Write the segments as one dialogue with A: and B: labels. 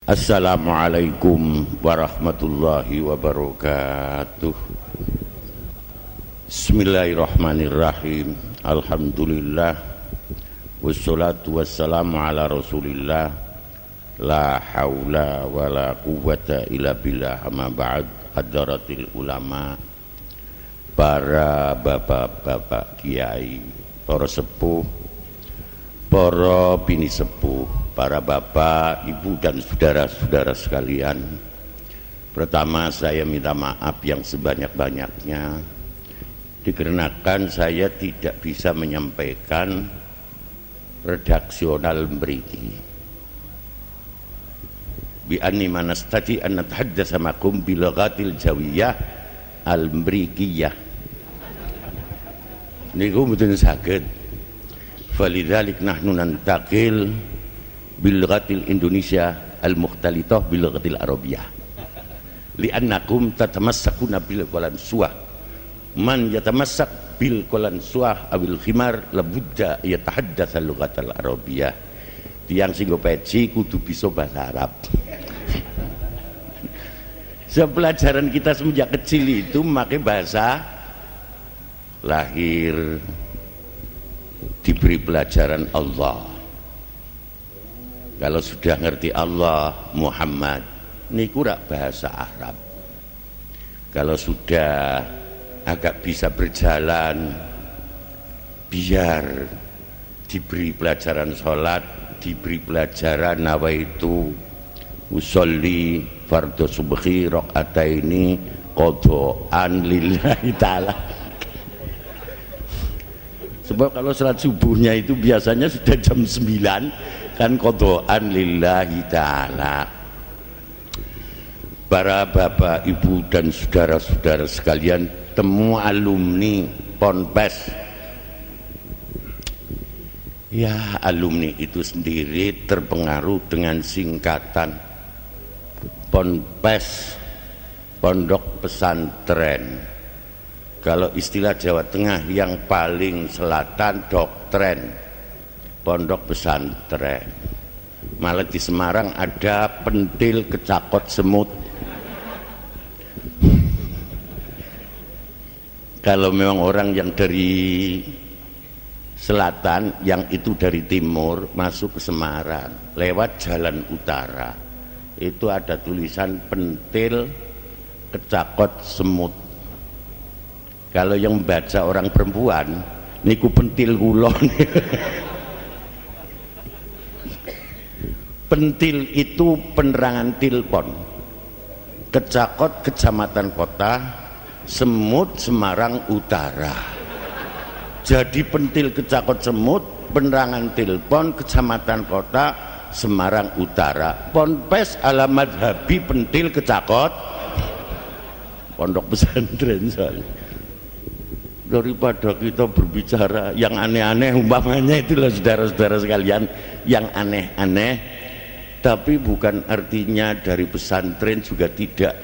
A: Assalamualaikum warahmatullahi wabarakatuh. Bismillahirrahmanirrahim. Alhamdulillah wassalatu wassalamu ala rasulillah. La haula wa la quwwata illa billah. Amma ba'd. Hadaratil ulama, para bapak-bapak kiai, para sepuh, para bini sepuh, para bapak, ibu dan saudara-saudara sekalian. Pertama saya minta maaf yang sebanyak-banyaknya dikarenakan saya tidak bisa menyampaikan redaksional mriki. Bi anni manastati an natahaddatsa makum bil lughatil jawiyah al mrikiyah. Niku mboten saged. Falidzalik nahnu nantaqil bil lughatil Indonesia al mukhtalitah bil lughatil Arabiyah. Li'annakum tatamassakuna bil qalansuah. Man yatamassak bil qalansuah awil khimar labudda yatahaddatsa lughatal Arabiyah. Tiang sing peci kudu bisa bahasa Arab. Pelajaran kita semenjak kecil itu memakai bahasa, lahir diberi pelajaran Allah. Kalau sudah ngerti Allah, Muhammad, niku rak bahasa Arab. Kalau sudah agak bisa berjalan, biar diberi pelajaran sholat, diberi pelajaran nawaitu usolli fardhu subhi rakaataini qadhaan lillahi ta'ala. Sebab kalau salat subuhnya itu biasanya sudah jam 9 kan qadhaan lillahi ta'ala. Para bapak, ibu dan saudara-saudara sekalian, temu alumni Ponpes. Ya, alumni itu sendiri terpengaruh dengan singkatan Ponpes, pondok pesantren. Kalau istilah Jawa Tengah yang paling selatan doktren, pondok pesantren. Malah di Semarang ada pentil kecakot semut. Kalau memang orang yang dari selatan, yang itu dari timur masuk ke Semarang lewat jalan utara, itu ada tulisan pentil kecakot semut. Kalau yang baca orang perempuan niku pentil kulon. Pentil itu penerangan tilpon, kecakot kecamatan kota, semut Semarang Utara. Jadi pentil kecakot semut, penerangan tilpon, kecamatan kota Semarang Utara. Ponpes ala madhabi pentil kecakot, pondok pesantren. Soalnya daripada kita berbicara yang aneh-aneh, umpamanya itulah saudara-saudara sekalian, yang aneh-aneh, tapi bukan artinya dari pesantren juga tidak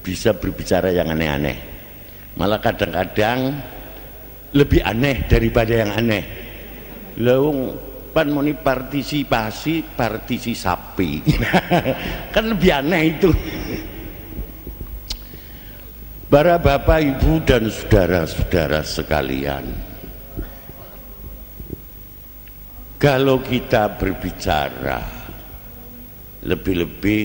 A: bisa berbicara yang aneh-aneh. Malah kadang-kadang lebih aneh daripada yang aneh. Lawung pan moni partisipasi partisi sapi. Kan lebih aneh itu. Para bapak, ibu dan saudara-saudara sekalian, kalau kita berbicara lebih-lebih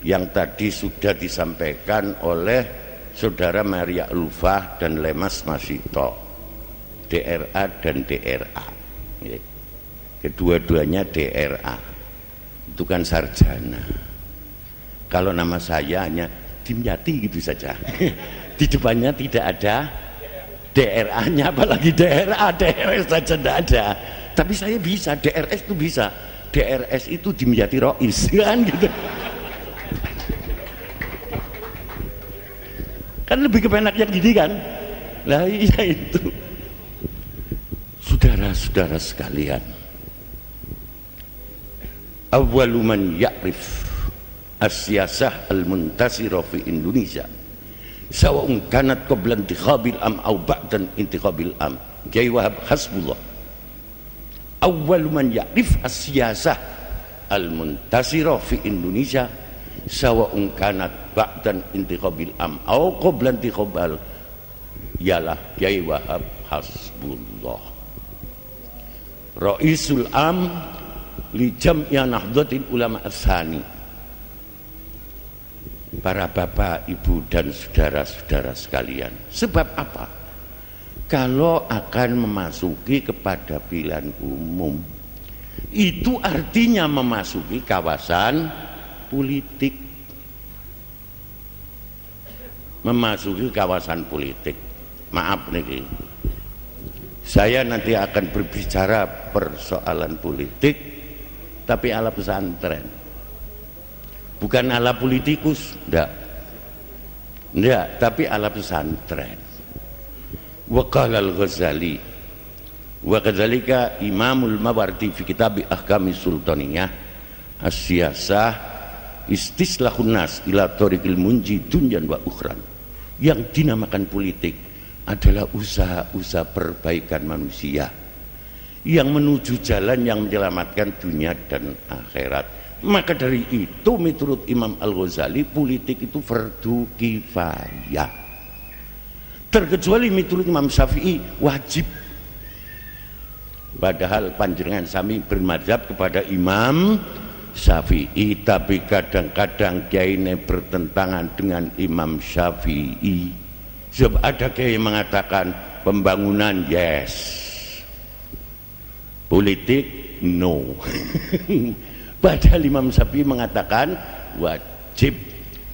A: yang tadi sudah disampaikan oleh saudara Maria Ulfah dan Lemas Masito, DRA dan DRA, kedua-duanya DRA, itu kan sarjana. Kalau nama saya hanya Dimyati gitu saja. Di depannya tidak ada DRA-nya, apalagi DRA, DRS saja tidak ada. Tapi saya bisa, DRS itu bisa. DRS itu Dimyati Rois, kan gitu. Kan lebih kepenak yang gini kan. Lah iya itu. Saudara-saudara sekalian, awwalu man ya'rif as-siyasah al-muntasira fi Indonesia sawa'un kanat qabla intikhabil am aw ba'da intikhabil am, Kiai Wahab Hasbullah. Awwal man ya'rif as-siyasah al-muntasira fi Indonesia sawa'un kanat ba'dan intikhabil am au qabla intikhabal ialah Kiai Wahab Hasbullah Raisul Am li Jam'iyah Nahdlatul Ulama Ats-Tsani. Para bapak, ibu dan saudara-saudara sekalian, sebab apa? Kalau akan memasuki kepada pilihan umum, itu artinya memasuki kawasan politik. Memasuki kawasan politik. Maaf nih, saya nanti akan berbicara persoalan politik, tapi ala pesantren. Bukan ala politikus, enggak, tapi ala pesantren. Wa qala al-Ghazali wa kadzalika Imamul Mawardi fi kitab Ahkami Sultaniyah as-siyasah istislahun nas ila tariqil munji dunyan wa ukhran. Yang dinamakan politik adalah usaha-usaha perbaikan manusia yang menuju jalan yang menyelamatkan dunia dan akhirat. Maka dari itu menurut Imam Al-Ghazali politik itu fardu kifayah, terkecuali menurut Imam Syafi'i wajib. Padahal panjenengan sami bermadzhab kepada Imam Syafi'i, tapi kadang-kadang kiai ini bertentangan dengan Imam Syafi'i. Sebab ada kiai yang mengatakan pembangunan yes, politik no. Padahal Imam Syafi'i mengatakan wajib.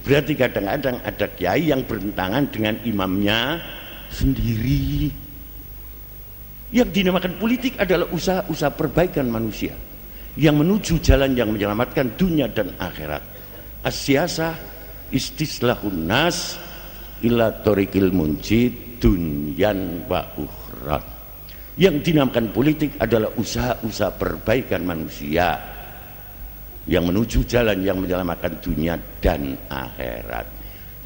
A: Berarti kadang-kadang ada kiai yang bertentangan dengan imamnya sendiri. Yang dinamakan politik adalah usaha-usaha perbaikan manusia yang menuju jalan yang menyelamatkan dunia dan akhirat. As-siyasah istislahun nas ila tariqil munjid dunyan wa ukhran. Yang dinamakan politik adalah usaha-usaha perbaikan manusia yang menuju jalan yang menyelamatkan dunia dan akhirat.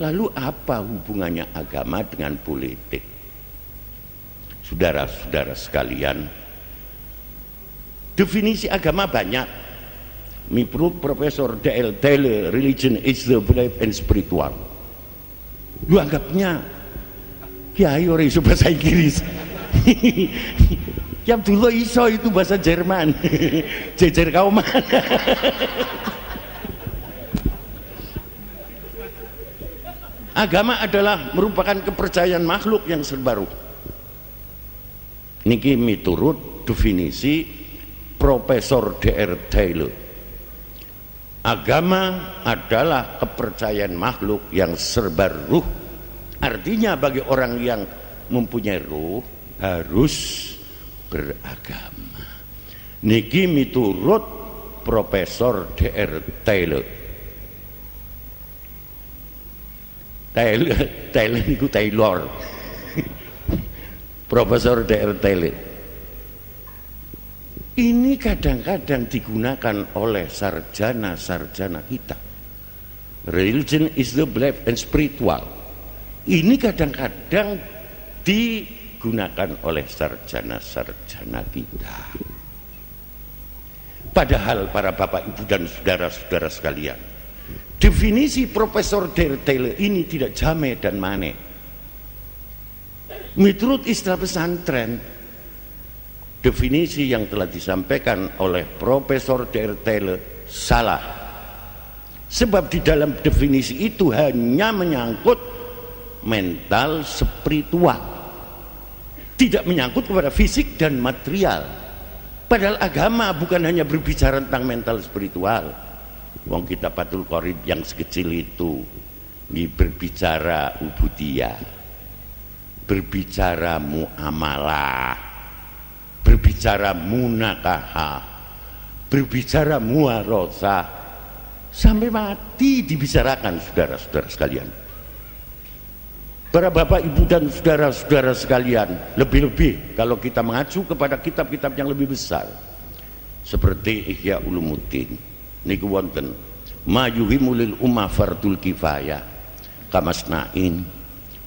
A: Lalu apa hubungannya agama dengan politik? Saudara-saudara sekalian, definisi agama banyak. Menurut Profesor D.L. Taylor, religion is the belief and spiritual. Lu anggapnya kiai ora iso bahasa Inggris. Ya dulu iso itu bahasa Jerman. Jejer kauman. Agama adalah merupakan kepercayaan makhluk yang serbaru. Niki miturut definisi Profesor D.R. Taylor. Agama adalah kepercayaan makhluk yang serba ruh. Artinya bagi orang yang mempunyai ruh harus beragama. Niki miturut Profesor D.R. Taylor. Taylor niku Taylor. Profesor D.R. Taylor. Ini kadang-kadang digunakan oleh sarjana-sarjana kita. Religion is the belief and spiritual. Ini kadang-kadang digunakan oleh sarjana-sarjana kita. Padahal para bapak ibu dan saudara-saudara sekalian, definisi Profesor D.R. Taylor ini tidak jame dan mane. Menurut istilah pesantren, definisi yang telah disampaikan oleh Profesor D.R. Taylor salah. Sebab di dalam definisi itu hanya menyangkut mental spiritual, tidak menyangkut kepada fisik dan material. Padahal agama bukan hanya berbicara tentang mental spiritual. Wong kita Fathul Qorib yang sekecil itu berbicara ubudiyah, berbicara muamalah, berbicara munakahah, berbicara muarosah, sampai mati dibicarakan, saudara-saudara sekalian. Para bapak ibu dan saudara-saudara sekalian, lebih-lebih kalau kita mengacu kepada kitab-kitab yang lebih besar seperti Ihya Ulumuddin niku wonten ma yuhimulil ummah fardul kifayah kamasna'in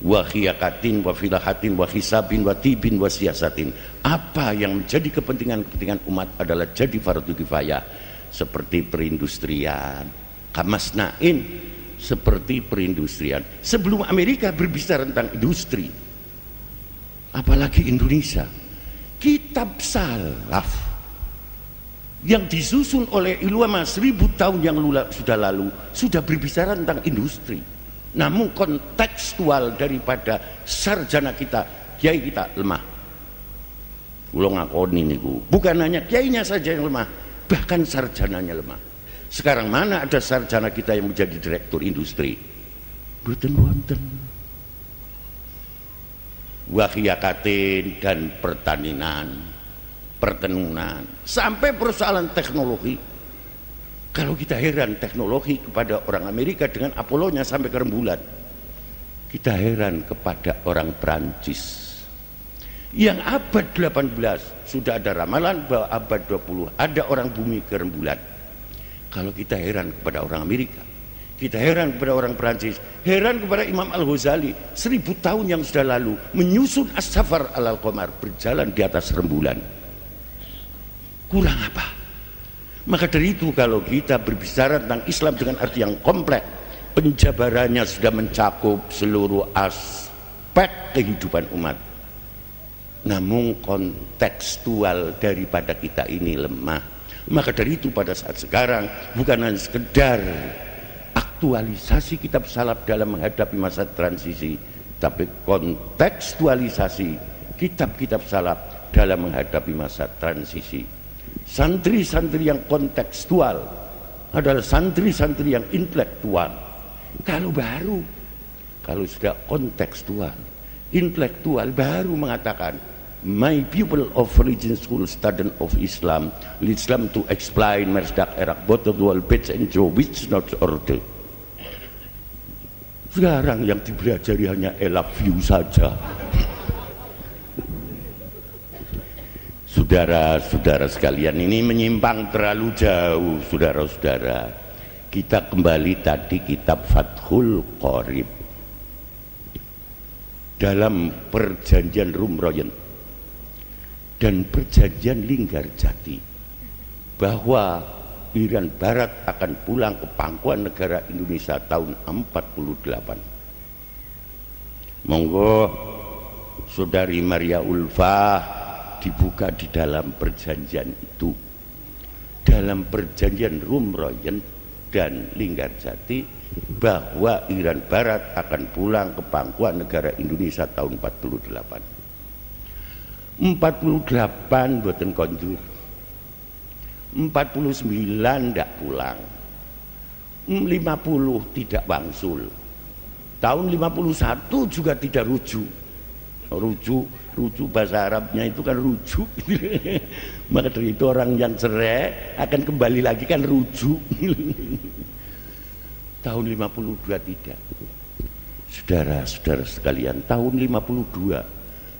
A: wa khiyakatin wa filahatin wa hisabin wa tibin wa siyasatin. Apa yang menjadi kepentingan umat adalah jadi fardu kifayah, seperti perindustrian, kamasnain seperti perindustrian. Sebelum Amerika berbicara tentang industri, apalagi Indonesia, kitab salaf yang disusun oleh ulama 1000 tahun yang sudah lalu sudah berbicara tentang industri. Namun kontekstual daripada sarjana kita, kiai kita lemah. Kula ngakoni niku, bukan hanya kiainya saja yang lemah, bahkan sarjananya lemah. Sekarang mana ada sarjana kita yang menjadi direktur industri? Mboten wonten. Wahyakatin dan pertanian, pertenunan, sampai persoalan teknologi. Kalau kita heran teknologi kepada orang Amerika dengan Apollonya sampai ke rembulan, kita heran kepada orang Prancis yang abad 18 sudah ada ramalan bahwa abad 20 ada orang bumi ke rembulan. Kalau kita heran kepada orang Amerika, kita heran kepada orang Prancis, heran kepada Imam Al-Ghazali 1000 tahun yang sudah lalu menyusun As-Safar Al-Qamar, berjalan di atas rembulan. Kurang apa? Maka dari itu kalau kita berbicara tentang Islam dengan arti yang kompleks, penjabarannya sudah mencakup seluruh aspek kehidupan umat. Namun kontekstual daripada kita ini lemah. Maka dari itu pada saat sekarang bukan hanya sekedar aktualisasi kitab salaf dalam menghadapi masa transisi, tapi kontekstualisasi kitab-kitab salaf dalam menghadapi masa transisi. Santri-santri yang kontekstual adalah santri-santri yang intelektual. Kalau sudah kontekstual, intelektual baru mengatakan, my people of religion school student of Islam to explain mersdak erak both of the world page and show which not order. Sekarang yang dipelajari hanya elab view saja. Saudara-saudara sekalian, ini menyimpang terlalu jauh. Saudara-saudara, kita kembali tadi kitab Fathul Qorib dalam perjanjian Rumroyen dan perjanjian Linggarjati bahwa Irian Barat akan pulang ke pangkuan negara Indonesia tahun 48. Monggo Saudari Maria Ulfah dibuka di dalam perjanjian itu, dalam perjanjian Rumroyen dan Linggarjati, bahwa Irian Barat akan pulang ke pangkuan negara Indonesia tahun 48. 48 boten konjur, 49 ndak pulang, 50 tidak wangsul, tahun 51 juga tidak rujuk bahasa Arabnya itu kan rujuk. Maka dari itu orang yang cerai akan kembali lagi kan rujuk. Tahun 52 tidak. Saudara-saudara sekalian, tahun 52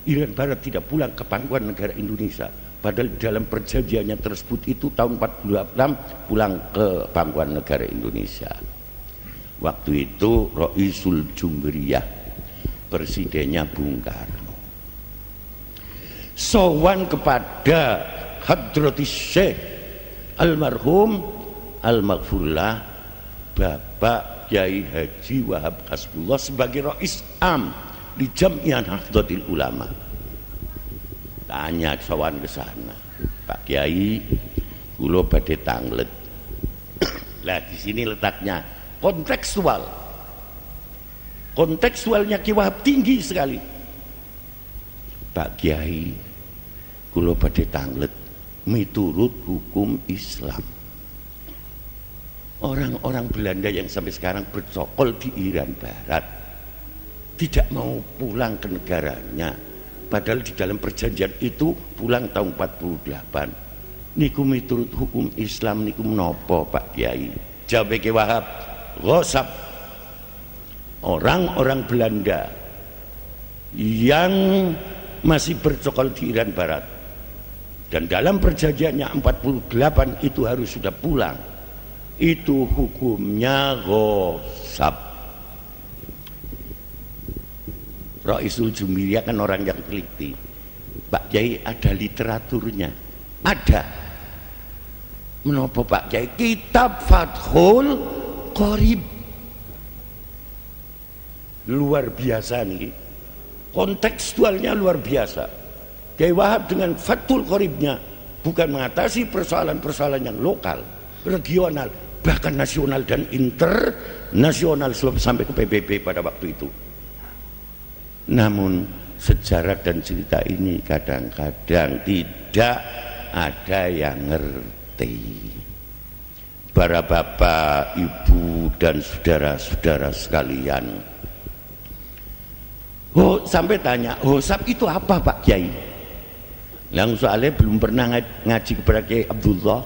A: Irian Barat tidak pulang ke pangkuan negara Indonesia, padahal dalam perjanjiannya tersebut itu tahun 46 pulang ke pangkuan negara Indonesia. Waktu itu Roisul Jumriyah, presidennya Bung Karno, sowan kepada Hadratis Syekh almarhum al-maghfurlah Bapak Kiai Haji Wahab Hasbullah sebagai Rais Am di Jamiah Nahdlatul Ulama. Tanya sowan ke sana, Pak Kiai, kula badhe tanglet. Lah di sini letaknya kontekstual. Kontekstualnya Ki Wahab tinggi sekali. Pak Kiai, kula badhe tanglet miturut hukum Islam. Orang-orang Belanda yang sampai sekarang bercokol di Irian Barat tidak mau pulang ke negaranya, padahal di dalam perjanjian itu pulang tahun 48. Niku miturut hukum Islam niku menapa Pak Kiai? Jawab Ki Wahab, ghosab. Orang-orang Belanda yang masih bercokol di Irian Barat dan dalam perjanjiannya 48 itu harus sudah pulang, itu hukumnya ghosab. Raisul Jumriyah kan orang yang teliti. Pak Kiai, ada literaturnya? Ada. Menapa Pak Kiai? Kitab Fathul Qorib. Luar biasa nih. Kontekstualnya luar biasa. Kiai Wahab dengan Fathul Qoribnya bukan mengatasi persoalan-persoalan yang lokal, regional, bahkan nasional dan internasional sampai ke PBB pada waktu itu. Namun sejarah dan cerita ini kadang-kadang tidak ada yang ngerti. Para bapak, ibu dan saudara-saudara sekalian, sampai tanya, Hosab itu apa Pak Kiai? Yang soalnya belum pernah ngaji kepada Kiai Abdullah.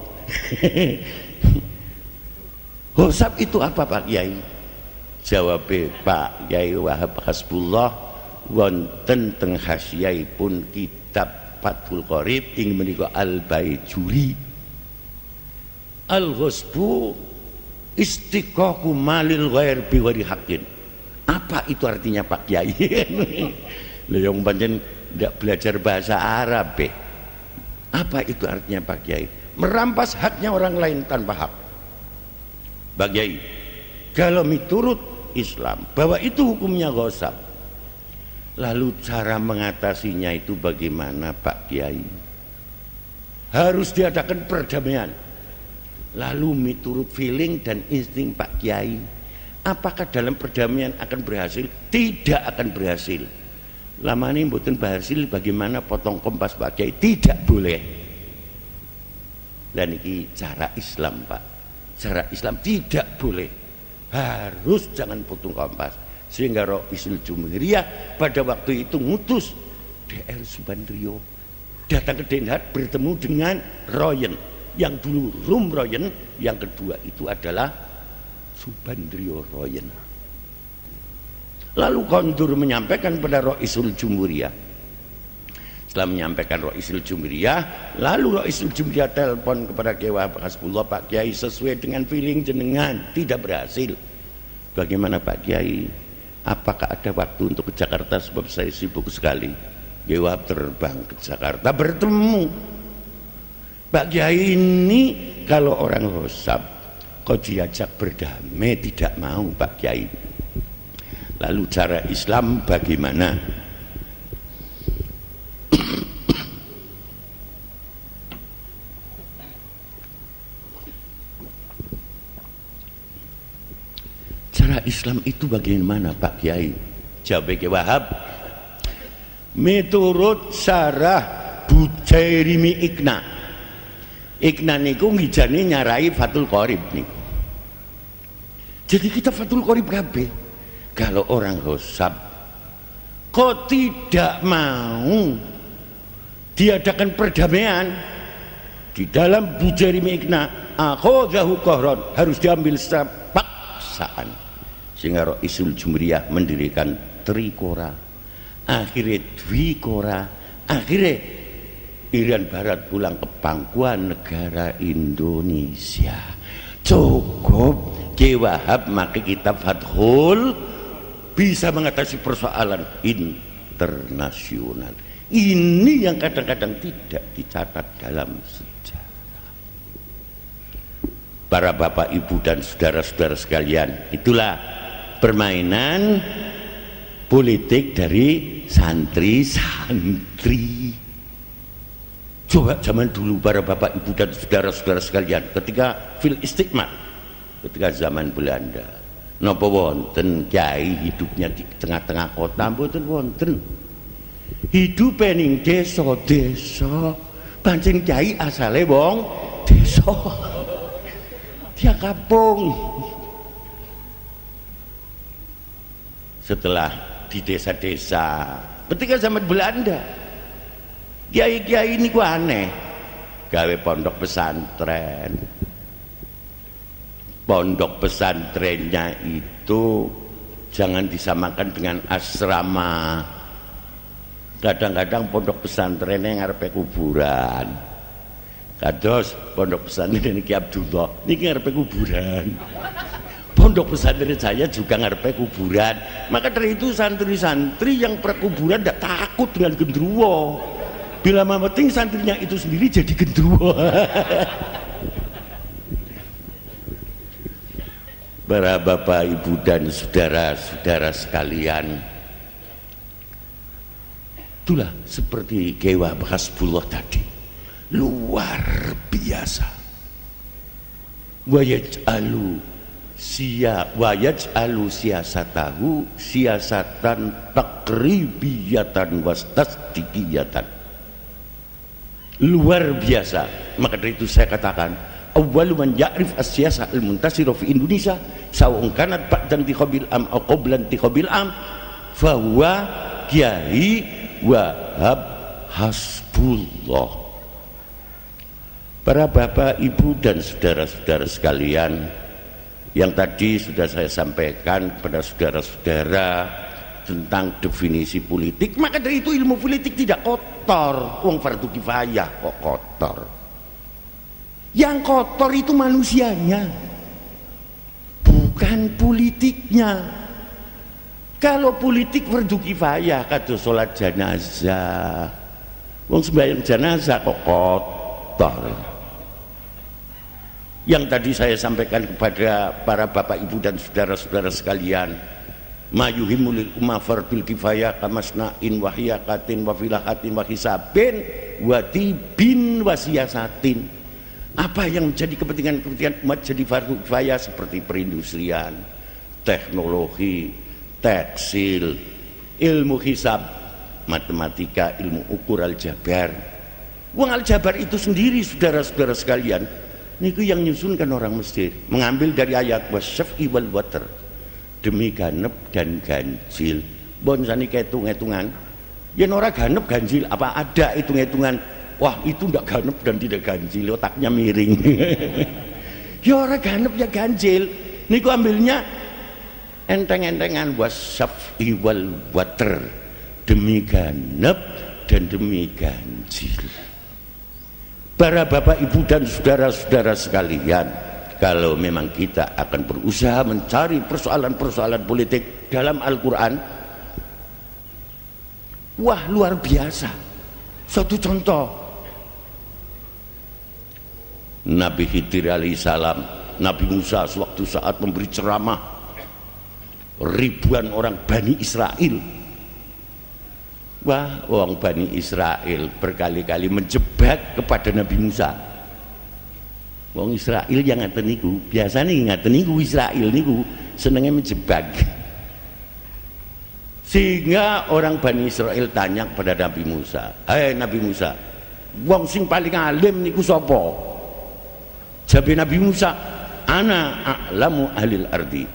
A: Hosab itu apa Pak Kiai? Jawab Pak Kiai Wahab Hasbullah wonten teng hasyiaipun kitab Fathul Qorib ing menika Al-Baijuri. Al-ghusbu istiqaqu malil ghair bi ghairi haqqin. Apa itu artinya Pak Kiai? Lha yang pancen ndak belajar bahasa Arab. Apa itu artinya Pak Kiai? Merampas haknya orang lain tanpa hak. Pak Kiai, kalau miturut Islam bahwa itu hukumnya ghosab, lalu cara mengatasinya itu bagaimana Pak Kiai? Harus diadakan perdamaian. Lalu miturut feeling dan insting Pak Kiai, apakah dalam perdamaian akan berhasil? Tidak akan berhasil. Lama ini mboten berhasil, bagaimana potong kompas Pak Kiai? Tidak boleh. Dan ini cara Islam Pak. Cara Islam tidak boleh. Harus jangan potong kompas. Sehingga Roisul Jumhuriyah pada waktu itu ngutus DR Subandrio datang ke Den Haag bertemu dengan Royen. Yang dulu Rum Royen, yang kedua itu adalah Subandrio Royen. Lalu Kondur menyampaikan pada Roisul Jumhuriyah. Setelah menyampaikan Roisul Jumhuriyah, lalu Roisul Jumhuriyah telepon kepada Kiai Wahab Hasbullah, Pak Kiai sesuai dengan feeling jenengan tidak berhasil. Bagaimana Pak Kiai? Apakah ada waktu untuk ke Jakarta sebab saya sibuk sekali? Kiai Wahab terbang ke Jakarta bertemu. Pak Kiai ini kalau orang Hosab kau diajak berdamai tidak mau Pak Kiai. Lalu cara Islam bagaimana? Cara Islam itu bagaimana Pak Kiai? Jawab Kiai Wahab, menurut syarah Bujairimi Ikna. Ikna niku ngijani nyarai Fathul Qorib niku. Jadi kita Fathul Qorib kabeh. Kalau orang Hosab kok tidak mau diadakan perdamaian di dalam Bujairimi Ikna, akhodahu qahran, harus diambil secara paksaan. Sehingga Roisul Jumhuriyah mendirikan Trikora, akhirnya Dwikora, akhirnya Irian Barat pulang ke pangkuan negara Indonesia. Cukup Kiai Wahab maka kitab Fathul bisa mengatasi persoalan internasional. Ini yang kadang-kadang tidak dicatat dalam sejarah. Para bapak, ibu dan saudara-saudara sekalian, itulah permainan politik dari santri-santri. Coba zaman dulu para bapak, ibu dan saudara-saudara sekalian, ketika fil istiqmat, ketika zaman Belanda, napa wonten kiai hidupnya di tengah-tengah kota, mboten wonten. Hidup ning desa-desa, pancen kiai asale wong desa. Dia kampung. Setelah di desa-desa, ketika zaman Belanda, kiai-kiai ini ku aneh, gawe pondok pesantren. Pondok pesantrennya itu jangan disamakan dengan asrama. Kadang-kadang pondok pesantrennya ngarepe kuburan. Kados pondok pesantren Ki Abdullah niki ngarepe kuburan. Pondok pesantren saya juga ngarepe kuburan. Maka dari itu santri-santri yang perkuburan tidak takut dengan gendruwo. Bila penting santrinya itu sendiri jadi gendruwo. para bapak, ibu dan saudara-saudara sekalian, itulah seperti Kewa Hasbullah tadi, luar biasa. Wayaj'alu siyasatahu siyasatan takribiyatan wastasdikiyatan, luar biasa. Maka dari itu saya katakan, awwalu man ya'rif as-siyasah al-muntasira fi Indonesia sawa'un kanat ba'dan tikhabil am aw qablan tikhabil am fahuwa Kiai Wahab Hasbullah. Para bapak, ibu dan saudara-saudara sekalian, yang tadi sudah saya sampaikan kepada saudara-saudara tentang definisi politik, maka dari itu ilmu politik tidak kotor. Wong fardu kifayah kok kotor? Yang kotor itu manusianya, bukan politiknya. Kalau politik fardu kifayah, kata sholat jenazah, wong sembahyang jenazah kok kotor. Yang tadi saya sampaikan kepada para bapak, ibu dan saudara-saudara sekalian, mayuhimulil umma fardul kifayah kamasna'in wahiyakatin wafilahatin wahisabin watibin wasiyasatin. Apa yang menjadi kepentingan umat jadi fardu kifayah seperti perindustrian, teknologi, tekstil, ilmu hisab, matematika, ilmu ukur aljabar. Wong aljabar itu sendiri, saudara-saudara sekalian, niku yang nyusunkan orang Mesir, mengambil dari ayat wasyaf'i wal water, demi ganep dan ganjil. Bonsani kehitung-hitungan, ya ora ganep ganjil, apa ada hitung-hitungan? Wah, itu ndak ganep dan tidak ganjil, otaknya miring. Ya ora ganep ya ganjil. Niku ambilnya enteng-entengan, wasyaf'i wal water, demi ganep dan demi ganjil. Para bapak, ibu dan saudara-saudara sekalian, kalau memang kita akan berusaha mencari persoalan-persoalan politik dalam Al-Quran, wah luar biasa. Satu contoh, Nabi Khidir alaihissalam, Nabi Musa sewaktu saat memberi ceramah, ribuan orang Bani Israel, wah orang Bani Israel berkali-kali menjebak kepada Nabi Musa. Wong Israel yang ngaten niku, biasanya ngaten niku Israel niku senengnya menjebak. Sehingga orang Bani Israel tanya kepada Nabi Musa, "Hai Nabi Musa, wong sing paling alim niku sapa?" Jawab Nabi Musa, "Ana a'lamu ahlil ardi."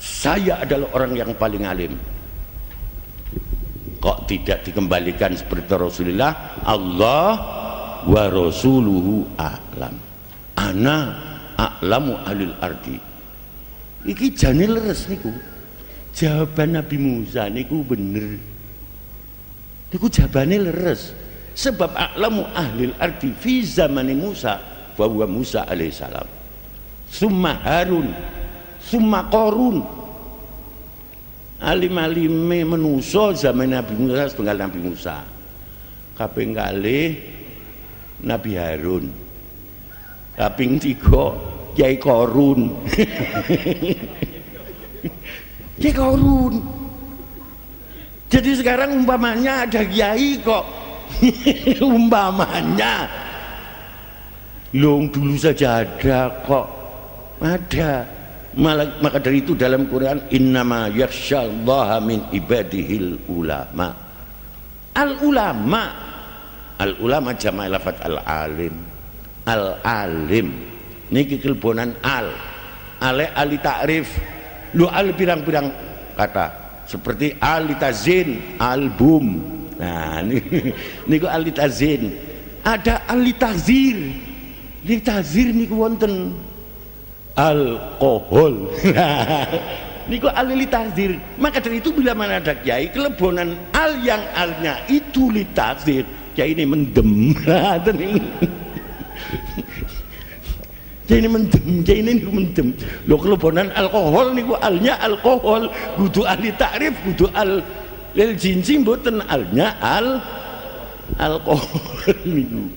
A: Saya adalah orang yang paling alim. Kok tidak dikembalikan seperti Rasulullah, Allah wa rasuluhu a'lam, ana a'lamu ahlil ardi. Iki jane leres niku. Jawaban Nabi Musa niku bener. Niku jawabane leres. Sebab a'lamu ahlil ardi fi zamani Musa wa huwa Musa alaihissalam. Summa Harun, summa Qarun. Alim-alime menuso zaman Nabi Musa setunggal Nabi Musa. Kaping kalih Nabi Harun. Kaping 3 Kiai Qarun. Kiai Qarun. Jadi sekarang umpamanya ada kiai kok umpamanya, long dulu saja ada kok, ada. Maka dari itu dalam Quran, innama yakhsyallaha min ibadihil ulama. Al ulama, al ulama jama' lafat al alim. Al alim niki kelebonan al ali ta'rif. Lu al pirang-pirang kata seperti alitazin, album. Nah, niku alitazin. Ada alitazir. Litazir niku wonten alkohol. Niku alitazir. Maka dari itu bila mana ada kiai kelebonan al yang alnya itu litazir, kiai ini mendem. Jadi ini mendem. Lo kelebonan alkohol niku alnya alkohol, kudu ahli takrif, kudu al lil jinsi mboten alnya alkohol niku.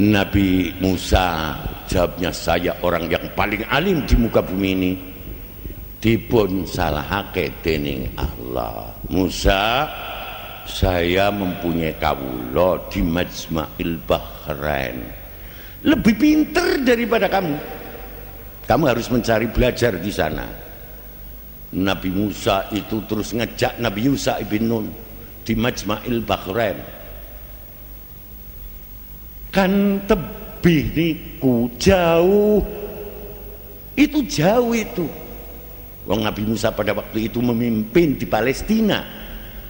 A: Nabi Musa jawabnya, saya orang yang paling alim di muka bumi ini, dipun salahake dening Allah. Musa, saya mempunyai kawula di Majma'il Bahrain, lebih pinter daripada kamu. Kamu harus mencari belajar di sana. Nabi Musa itu terus ngejak Nabi Yusha ibn Nun di Majma'il Bahrain. Kan tebih niku jauh, itu jauh itu. Wong Nabi Musa pada waktu itu memimpin di Palestina.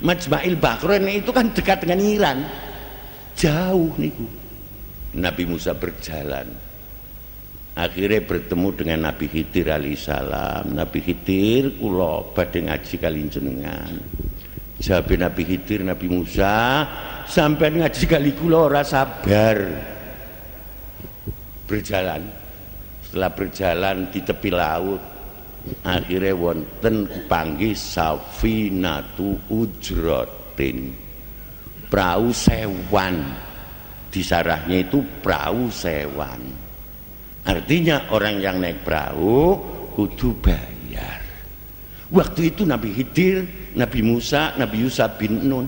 A: Majma'il Bahrain itu kan dekat dengan Iran, jauh niku. Nabi Musa berjalan, akhirnya bertemu dengan Nabi Khidir alaihissalam. Nabi Khidir, kula badhe ngaji kali jenengan. Jawab Nabi Khidir, Nabi Musa, sampai ngaji kali kula ora sabar. Berjalan, setelah berjalan di tepi laut, akhirnya wonten panggih safinatu ujratin, perahu sewan. Di sarahnya itu perahu sewan, artinya orang yang naik perahu kudu bayar. Waktu itu Nabi Khidir, Nabi Musa, Nabi Yusha bin Nun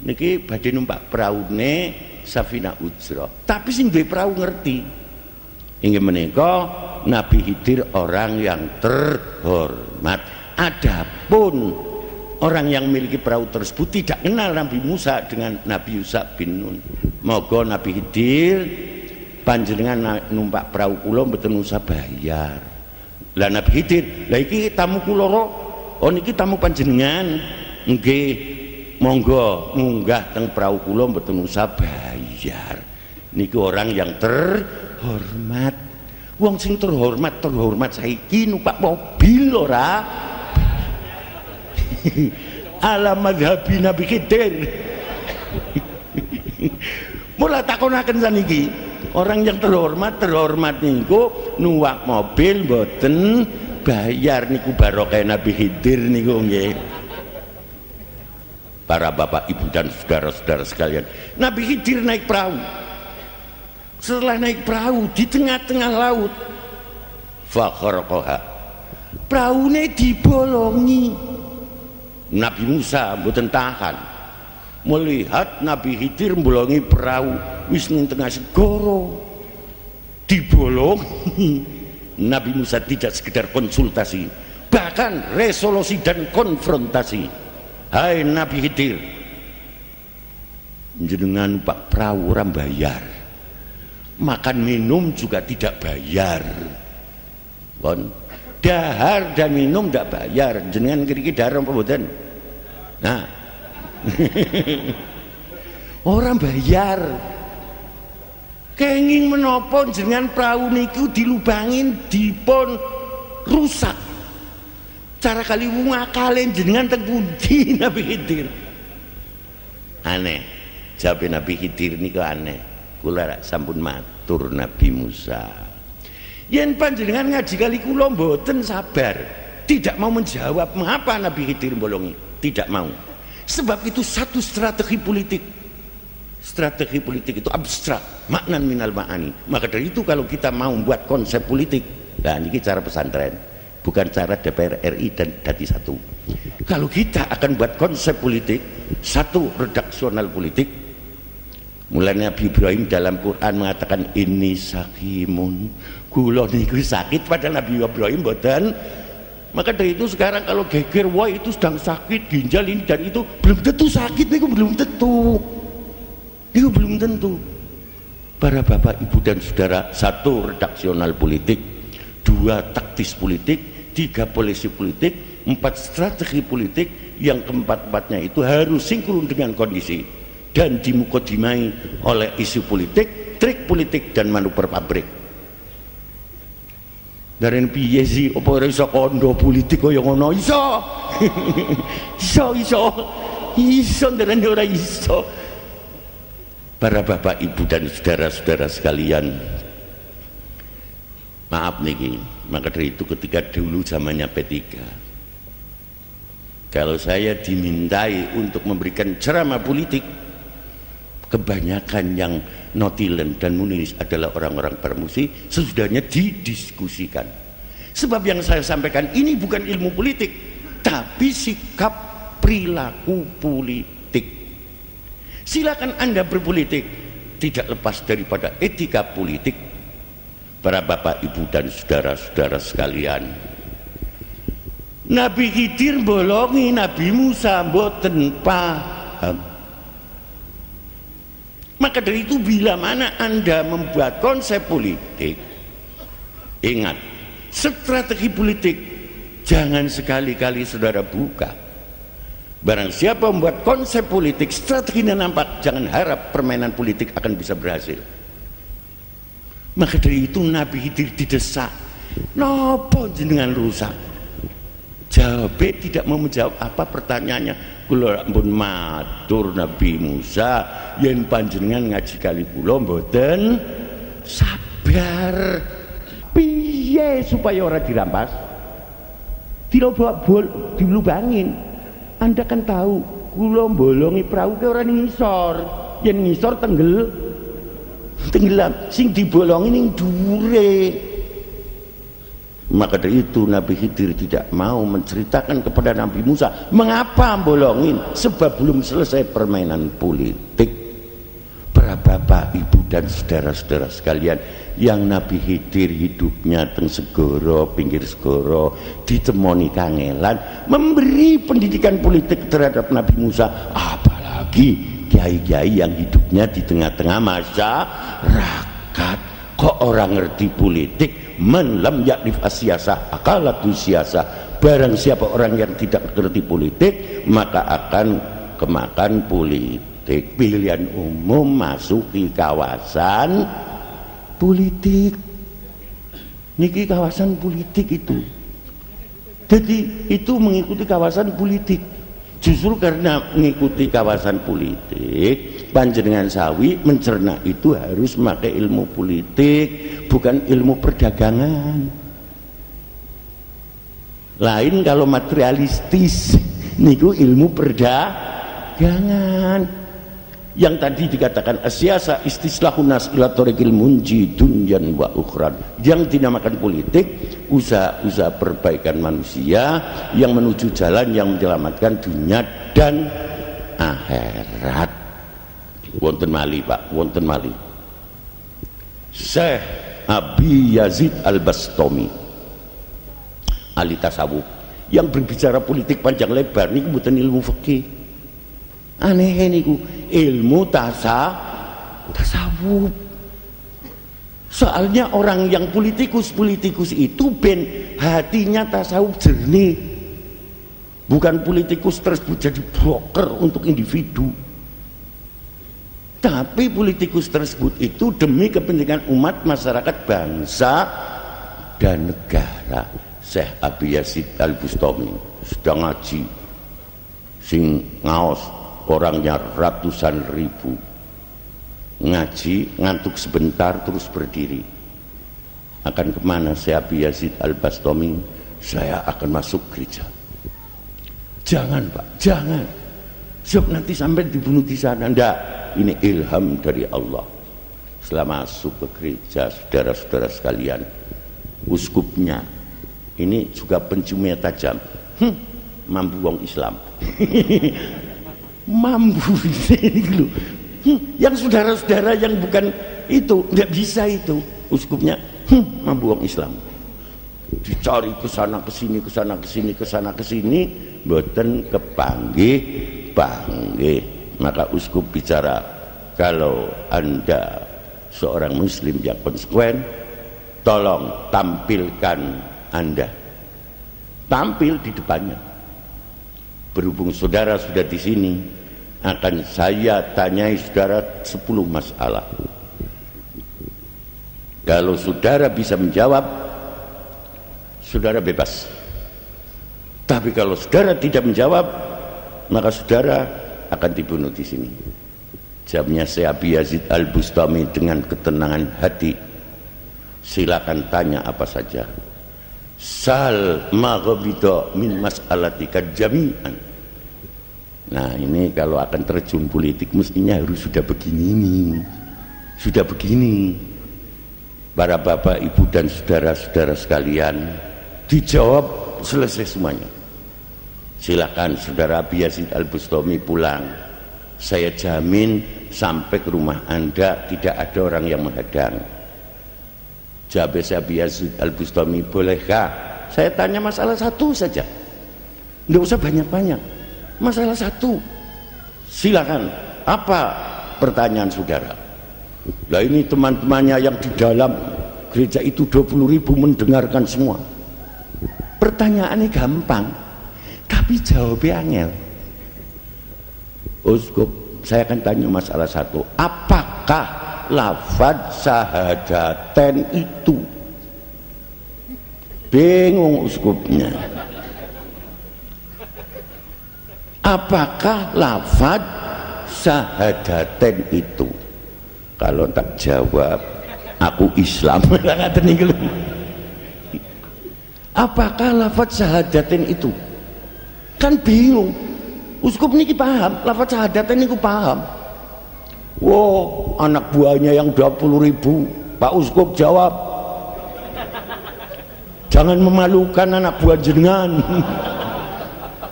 A: niki badhe numpak peraune Safina Ujrah, tapi sing duwe perahu ngerti. Inggih menika Nabi Khidir orang yang terhormat. Adapun orang yang memiliki perahu tersebut tidak kenal Nabi Musa dengan Nabi Yusha bin Nun. Moga Nabi Khidir, panjenengan numpak perahu kula mboten usah bayar. Lah Nabi Khidir, lah iki tamu kula kok. Oh niki tamu panjenengan. Nggih, monggo munggah teng perahu kula mboten usah bayar. Niku orang yang terhormat. Wong sing terhormat saiki numpak mobil ora. Ala madhabi Nabi Khidir. Mula takonaken saniki, orang yang terhormat niku nuwak mobil mboten bayar, niku barokah Nabi Khidir niku nggih. Para bapak ibu dan saudara-saudara sekalian, Nabi Khidir naik perahu. Setelah naik perahu di tengah-tengah laut, fakharqaha, peraune dibolongi. Nabi Musa mboten tahan melihat Nabi Khidir mbolongi perahu wis ning tengah segara, dibolongi. Nabi Musa tidak sekedar konsultasi, bahkan resolusi dan konfrontasi. Hai Nabi Khidir, jenengan pak perahu ora bayar, makan minum juga tidak bayar, bon dahar dan minum tidak bayar, jenengan kiri dahar apa mboten? Nah orang bayar. Kenging menapa jenengan perahu niku dilubangin dipun rusak. Cara kali ngakalen jenengan teng pundi Nabi Khidir? Aneh. Jawab Nabi Khidir niku aneh. Kula sampun matur Nabi Musa. Yen panjenengan ngaji kali kula mboten sabar, tidak mau menjawab mengapa Nabi Khidir bolongi, tidak mau. Sebab itu satu strategi politik. Strategi politik itu abstrak, maknan minal ma'ani. Maka dari itu kalau kita mau membuat konsep politik, nah ini cara pesantren, bukan cara DPR RI dan Dadi Satu. Kalau kita akan buat konsep politik, satu redaksional politik, mulai Nabi Ibrahim dalam Quran mengatakan ini sakimun, kula niku sakit, padahal Nabi Ibrahim mboten. Maka dari itu sekarang kalau geger, wah itu sedang sakit ginjal ini dan itu, belum tentu sakit, itu belum tentu. Itu belum tentu. Para bapak ibu dan saudara, satu redaksional politik, dua taktis politik, tiga polisi politik, empat strategi politik, yang keempat-empatnya itu harus sinkron dengan kondisi dan dimukodimai oleh isu politik, trik politik dan manuver pabrik. Dari piye sih apa ora iso kondo politik kaya ngono? Iso. Iso ndaren ora iso. Para bapak ibu dan saudara-saudara sekalian, maaf niki, maka dari itu ketika dulu zamannya P3, kalau saya dimintai untuk memberikan ceramah politik, kebanyakan yang notilen dan menulis adalah orang-orang permusi, sesudahnya didiskusikan. Sebab yang saya sampaikan ini bukan ilmu politik, tapi sikap perilaku politik. Silakan Anda berpolitik, tidak lepas daripada etika politik. Para bapak, ibu dan saudara-saudara sekalian, Nabi Khidir bolongi Nabi Musa mboten paham. Maka dari itu bila mana Anda membuat konsep politik, ingat, strategi politik jangan sekali-kali saudara buka. Barang siapa membuat konsep politik, strateginya nampak, jangan harap permainan politik akan bisa berhasil. Maka dari itu Nabi Khidir didesak, nopo jenengan rusak? Jawabnya tidak mau menjawab apa pertanyaannya. Kula ampun matur Nabi Musa, yen panjenengan ngaji kali kula mboten sabar. Piye supaya ora dirampas? Dilubangin. Anda kan tahu, kula bolongi perahu ke ora ngisor. Yen ngisor tenggelam. Sing dibolongi ning dhuwure. Maka dari itu Nabi Khidir tidak mau menceritakan kepada Nabi Musa mengapa bolongin, sebab belum selesai permainan politik. Para bapak, ibu dan saudara-saudara sekalian, yang Nabi Khidir hidupnya teng segoro, pinggir segoro, ditemoni kangelan, memberi pendidikan politik terhadap Nabi Musa, apalagi kiai-kiai yang hidupnya di tengah-tengah masyarakat. Kok orang ngerti politik? Man lam ya'rif as-siyasah akalatu siyasah. Barang siapa orang yang tidak ngerti politik, maka akan kemakan politik. Pilihan umum masuki kawasan politik. Niki kawasan politik itu. Jadi itu mengikuti kawasan politik. Justru karena mengikuti kawasan politik, panjenengan sawi mencerna itu harus memakai ilmu politik, bukan ilmu perdagangan. Lain kalau materialistis, niku ilmu perdagangan. Yang tadi dikatakan asyasa istislahun nas ila tariqil munji dunyan wa ukhran, yang dinamakan politik usaha-usaha perbaikan manusia yang menuju jalan yang menyelamatkan dunia dan akhirat. Wonten mali Pak, wonten mali. Syekh Abi Yazid Al-Bastami ahli tasawuf yang berbicara politik panjang lebar niku mboten ilmu fikih. Aneh niku ilmu tasawuf. Soalnya orang yang politikus itu ben hatinya tasawuf jernih, bukan politikus tersebut jadi broker untuk individu, tapi politikus tersebut itu demi kepentingan umat, masyarakat, bangsa dan negara. Syekh Abi Yazid Al-Bustami sedang ngaji, sing ngaos orangnya ratusan ribu, ngaji ngantuk sebentar terus berdiri. Akan kemana Syekh Abi Yazid Al-Bastami? Saya akan masuk gereja. Jangan Pak, jangan, sebab nanti sampai dibunuh di sana. Ndak, ini ilham dari Allah. Setelah masuk ke gereja, saudara-saudara sekalian, uskupnya ini juga penciumnya tajam. Mampu wong Islam. Mampu ini, yang saudara-saudara yang bukan itu nggak bisa itu. Uskupnya mampu wong Islam, dicari ke sana ke sini, ke sana ke sini, ke sana ke sini, mboten kepanggih panggih. Maka uskup bicara, kalau Anda seorang muslim yang konsekuen, tolong tampilkan Anda, tampil di depannya. Berhubung saudara sudah di sini, akan saya tanyai saudara 10 masalah. Kalau saudara bisa menjawab, saudara bebas. Tapi kalau saudara tidak menjawab, maka saudara akan dibunuh di sini. Jawabnya Syekh Abi Yazid Al-Bustami dengan ketenangan hati. Silakan tanya apa saja. Sal ma ghabita min mas'alatika jami'an. Nah ini kalau akan terjun politik mestinya harus sudah begini nih, sudah begini. Para bapak, ibu dan saudara-saudara sekalian, dijawab selesai semuanya. Silakan saudara Abi Yazid Al-Bustami pulang. Saya jamin sampai ke rumah Anda tidak ada orang yang menghadang. Jawab saya Abi Yazid Al-Bustami, bolehkah saya tanya masalah satu saja? Nggak usah banyak-banyak, masalah satu. Silakan, apa pertanyaan saudara? Lah ini teman-temannya yang di dalam gereja itu 20.000 mendengarkan semua. Pertanyaannya gampang, tapi jawabnya angel. Uskup, saya akan tanya masalah satu. Apakah lafaz syahadaten itu? Bingung uskupnya. Apakah lafaz syahadaten itu? Kalau tak jawab, aku Islam. Apakah lafaz syahadaten itu? Kan bingung. Uskup niki paham, lafaz syahadaten niku paham. Wow, anak buahnya yang 20.000, Pak Uskup jawab. Jangan memalukan anak buah jenengan.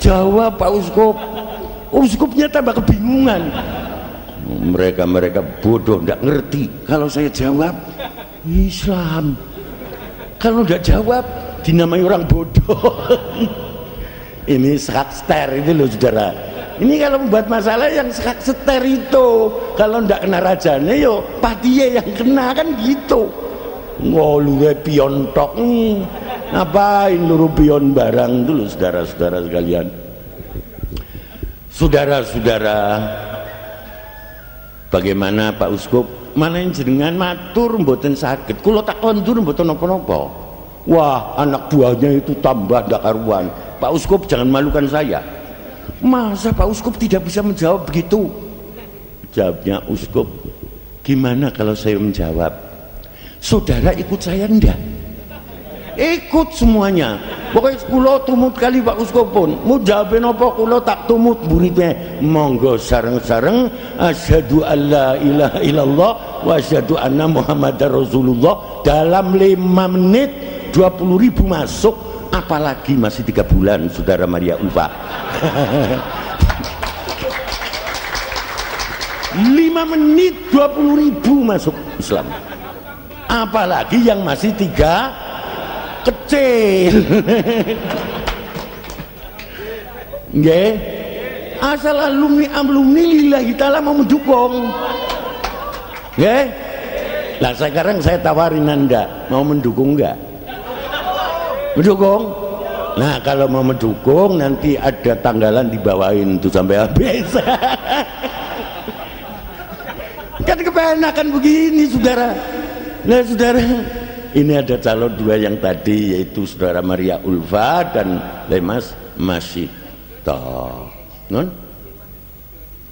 A: Jawab Pak Uskup. Uskupnya tambah kebingungan. Mereka bodoh, tidak ngerti. Kalau saya jawab Islam, kalau tidak jawab dinamai orang bodoh. Ini skakster itu loh saudara. Ini kalau membuat masalah yang skakster itu, kalau tidak kena rajanya yo patiye yang kena, kan gitu. Ngolure pion tok, ngapain luru pion barang dulu saudara-saudara sekalian. Saudara-saudara, bagaimana Pak Uskup? Mana yang jenengan matur mboten saged, kula tak kondur mboten napa-napa. Wah, anak buahnya itu tambah ndak karuan. Pak Uskup jangan malukan saya. Masa Pak Uskup tidak bisa menjawab begitu? Jawabnya Uskup, gimana kalau saya menjawab? Saudara ikut saya enggak? Ikut semuanya. Pokoknya kula tumut kali Pak Uskup pun. Mau jawabin apa kula tak tumut muridnya. Monggo sareng-sareng asyhadu alla ilaha illallah wa asyhadu anna muhammadar rasulullah dalam 5 menit 20.000 masuk. Apalagi masih 3 bulan saudara Maria Ulfa. 5 menit 20.000 masuk Islam. Apalagi yang masih 3 kecil. Nggih. Asal alumni lillahi ta'ala mau mendukung. Nggih. Nah sekarang saya tawarin Anda, mau mendukung enggak? Mendukung? Nah kalau mau mendukung nanti ada tanggalan dibawain tuh sampai habis. Kan kepenakan begini saudara. Nah saudara, ini ada calon 2 yang tadi, yaitu saudara Maria Ulfa dan Lemas Masito. Non?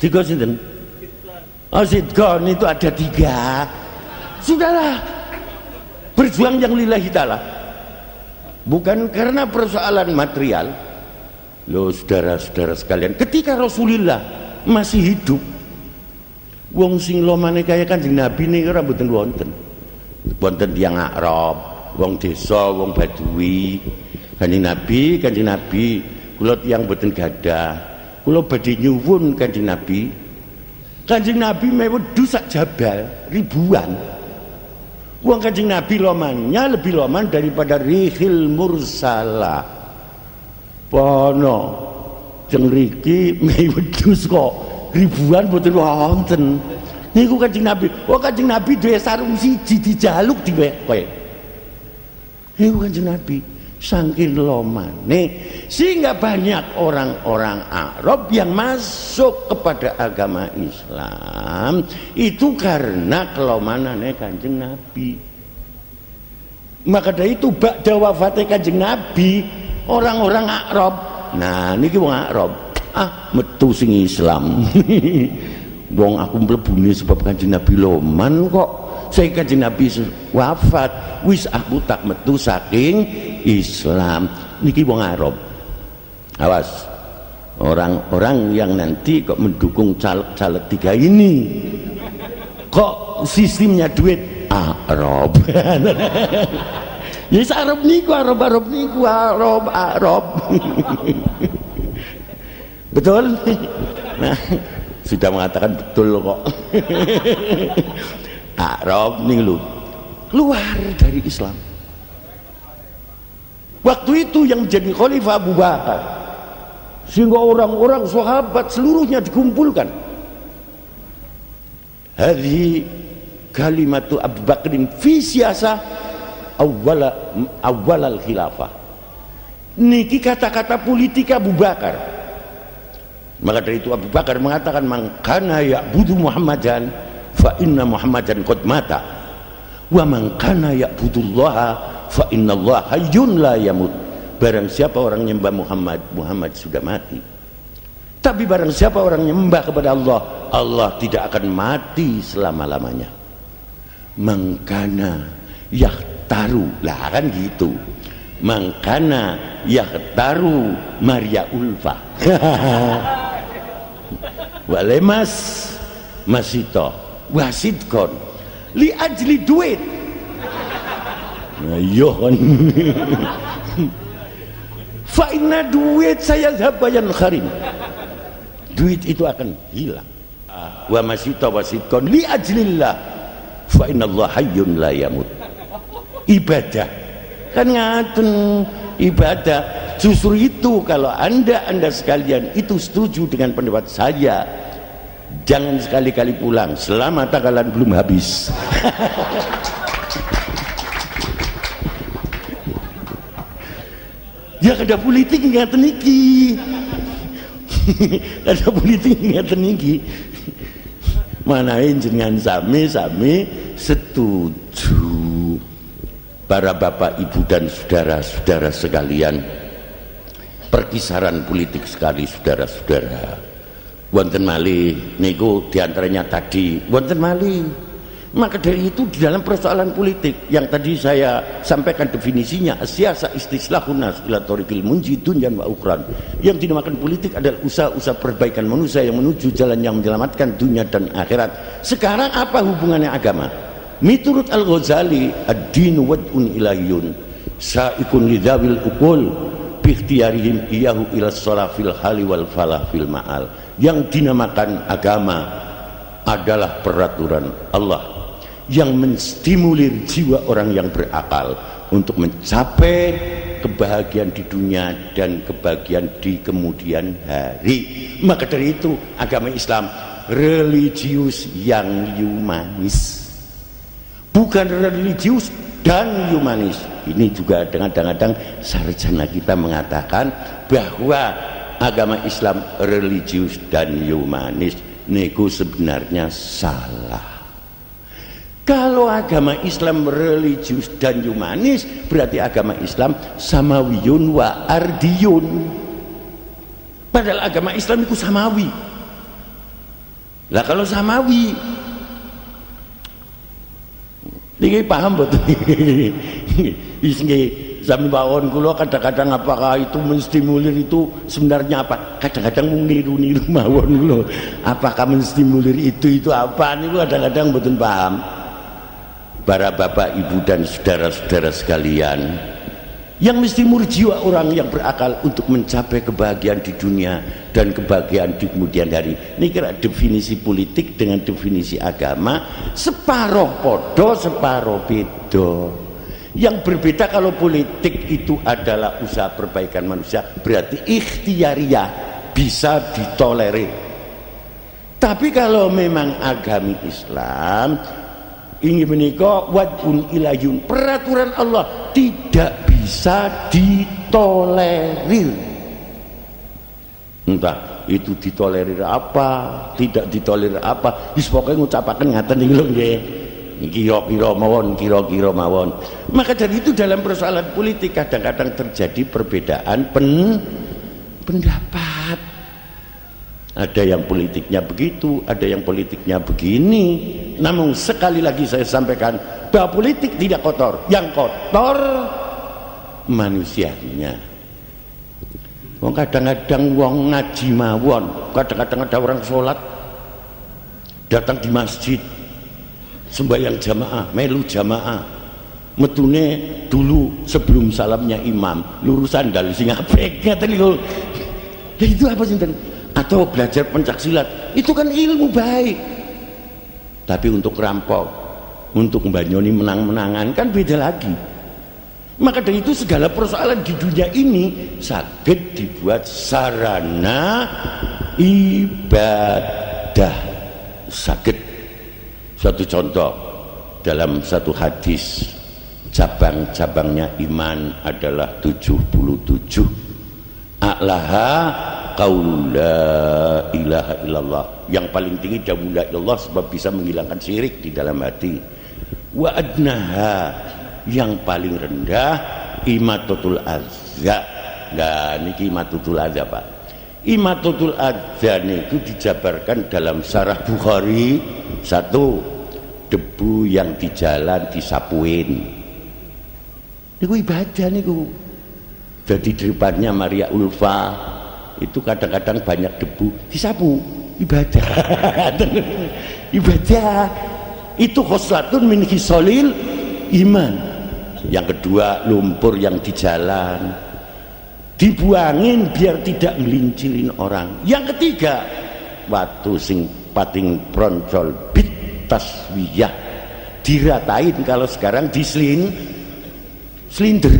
A: 3 sinten? Oh Sidgon itu ada 3. Sudahlah, berjuang yang lillahi ta'ala. Bukan karena persoalan material. Loh saudara-saudara sekalian, ketika Rasulullah masih hidup, wong sing lomane kaya Kanjeng Nabi nih ora mboten wonten. Wonten tiyang Arab, wong desa, wong Badui. Kanjeng Nabi, kula tiyang mboten gadah. Kula badhe nyuwun Kanjeng Nabi. Kanjeng Nabi mewedu sak jabal ribuan. Wong Kanjeng Nabi lomannya lebih loman daripada rihil mursala. Pono jeng riki mewedus kok ribuan mboten wonten. Niku Kanjeng Nabi. Oh Kanjeng Nabi duwe sarung siji dijaluk diwek kowe. Niku Kanjeng Nabi saking lomane sehingga banyak orang-orang Arab yang masuk kepada agama Islam itu karena kelomanane Kanjeng Nabi. Maka dari itu ba'da wafatnya Kanjeng Nabi, orang-orang Arab, nah niki wong Arab metu sing Islam. Wong aku mlebune sebab Kanjeng Nabi loman kok. Saya Kanjeng Nabi wafat, wis aku tak metu saking Islam. Niki wong Arab. Awas. orang-orang yang nanti kok mendukung caleg-caleg 3 ini kok sistemnya duit Arab. Yes, Arab niku Arab. Betul. Nah, sudah mengatakan betul kok. Arab nih lu keluar dari Islam. Waktu itu yang menjadi khalifah Abu Bakar, sehingga orang-orang sahabat seluruhnya dikumpulkan. Hadhi kalimatu Abu Bakrin fi siyasah awal al-khilafah. Niki kata-kata politik Abu Bakar. Maka dari itu Abu Bakar mengatakan, man kana ya'budu Muhammadan fa inna Muhammadan qad mata wa man kana ya'budullaha fa innallaha hayyun la yamut. Barang siapa orang nyembah Muhammad, Muhammad sudah mati. Tapi barang siapa orang nyembah kepada Allah, Allah tidak akan mati selama-lamanya. Man kana yahtaru, lah kan gitu. Man kana yahtaru Maria Ulfa. Walemas masito wasidkon li ajli duit. Ayohon. Fa inna duit saya zabayan kharin. Duit itu akan hilang. Wa masito wasidkon li ajlillah. Fa inna Allah hayyun la yamut. Ibadah kan ngaten, ibadah. Justru itu kalau anda sekalian itu setuju dengan pendapat saya, jangan sekali-kali pulang selama tanggalan belum habis. Ya ada politik nggak teniki. Ada politik nggak teniki. Manain jenengan sami setuju. Para bapak, ibu dan saudara-saudara sekalian, perkisaran politik sekali saudara-saudara. Wonten malih niku diantaranya tadi wonten malih. Maka dari itu di dalam persoalan politik yang tadi saya sampaikan definisinya, siasa istislahun nas ila thoriqil munji dunyan wa ukhran. Yang dinamakan politik adalah usaha-usaha perbaikan manusia yang menuju jalan yang menyelamatkan dunia dan akhirat. Sekarang apa hubungannya agama? Miturut Al-Ghazali, ad-dinu wad'un ilahiyun sa'ikun lidawil ukul bikhtiyarihim iyahu ila sholah fil hali wal falah fil ma'al. Yang dinamakan agama adalah peraturan Allah yang menstimulir jiwa orang yang berakal untuk mencapai kebahagiaan di dunia dan kebahagiaan di kemudian hari. Maka dari itu agama Islam religius yang humanis, bukan religius dan humanis. Ini juga kadang-kadang sarjana kita mengatakan bahwa agama Islam religius dan humanis. Niku sebenarnya salah. Kalau agama Islam religius dan humanis, berarti agama Islam samawiyun wa ardiyun. Padahal agama Islam itu samawi. Lah kalau samawi, ini paham betul. Sami bawon kula kadang-kadang apakah itu menstimulir itu sebenarnya apa? Kadang-kadang niru-niru mawon kula. Apakah menstimulir itu apa? Niku kadang-kadang mboten paham. Para bapak, ibu dan saudara-saudara sekalian, yang menstimulir jiwa orang yang berakal untuk mencapai kebahagiaan di dunia dan kebahagiaan di kemudian hari. Ini kira definisi politik dengan definisi agama separuh podo separuh bedo. Yang berbeda kalau politik itu adalah usaha perbaikan manusia, berarti ikhtiariyah, bisa ditolerir. Tapi kalau memang agama Islam ingin menikah wad'un ilayun, peraturan Allah tidak bisa ditolerir. Entah itu ditolerir apa, tidak ditolerir apa, wis pokoke ngucapaken ngaten iki lho nggih. Kira-kira mawon. Maka dari itu dalam persoalan politik kadang-kadang terjadi perbedaan pendapat. Ada yang politiknya begitu, ada yang politiknya begini. Namun sekali lagi saya sampaikan bahwa politik tidak kotor, yang kotor manusianya. Wong kadang-kadang wong ngaji mawon, kadang-kadang ada orang sholat datang di masjid sembahyang jamaah, melu jamaah, metune dulu sebelum salamnya imam lurusan sandal sing apik ngaten niku. Ya itu apa sinten? Atau belajar pencaksilat, itu kan ilmu baik. Tapi untuk rampok, untuk mbanyoni menang-menangan kan beda lagi. Maka dari itu segala persoalan di dunia ini sakit dibuat sarana ibadah. Sakit. Suatu contoh dalam satu hadis, cabang-cabangnya iman adalah 77. A'laha qaul la ilaha illallah, yang paling tinggi dawuh la ilallah sebab bisa menghilangkan syirik di dalam hati. Wa adnaha, yang paling rendah imatatul adza. Nah niki imatatul adza Pak. Imatatul adza niku dijabarkan dalam Syarah Bukhari. Satu, debu yang di jalan disapuin niku ibadah niku. Jadi di depannya Maria Ulfa itu kadang-kadang banyak debu disapu, ibadah. Ibadah itu khoslatun min khisalil iman. Yang kedua, lumpur yang di jalan dibuangin biar tidak ngelincirin orang. Yang ketiga, watu sing pating proncol bit taswiyah, diratain. Kalau sekarang selinder.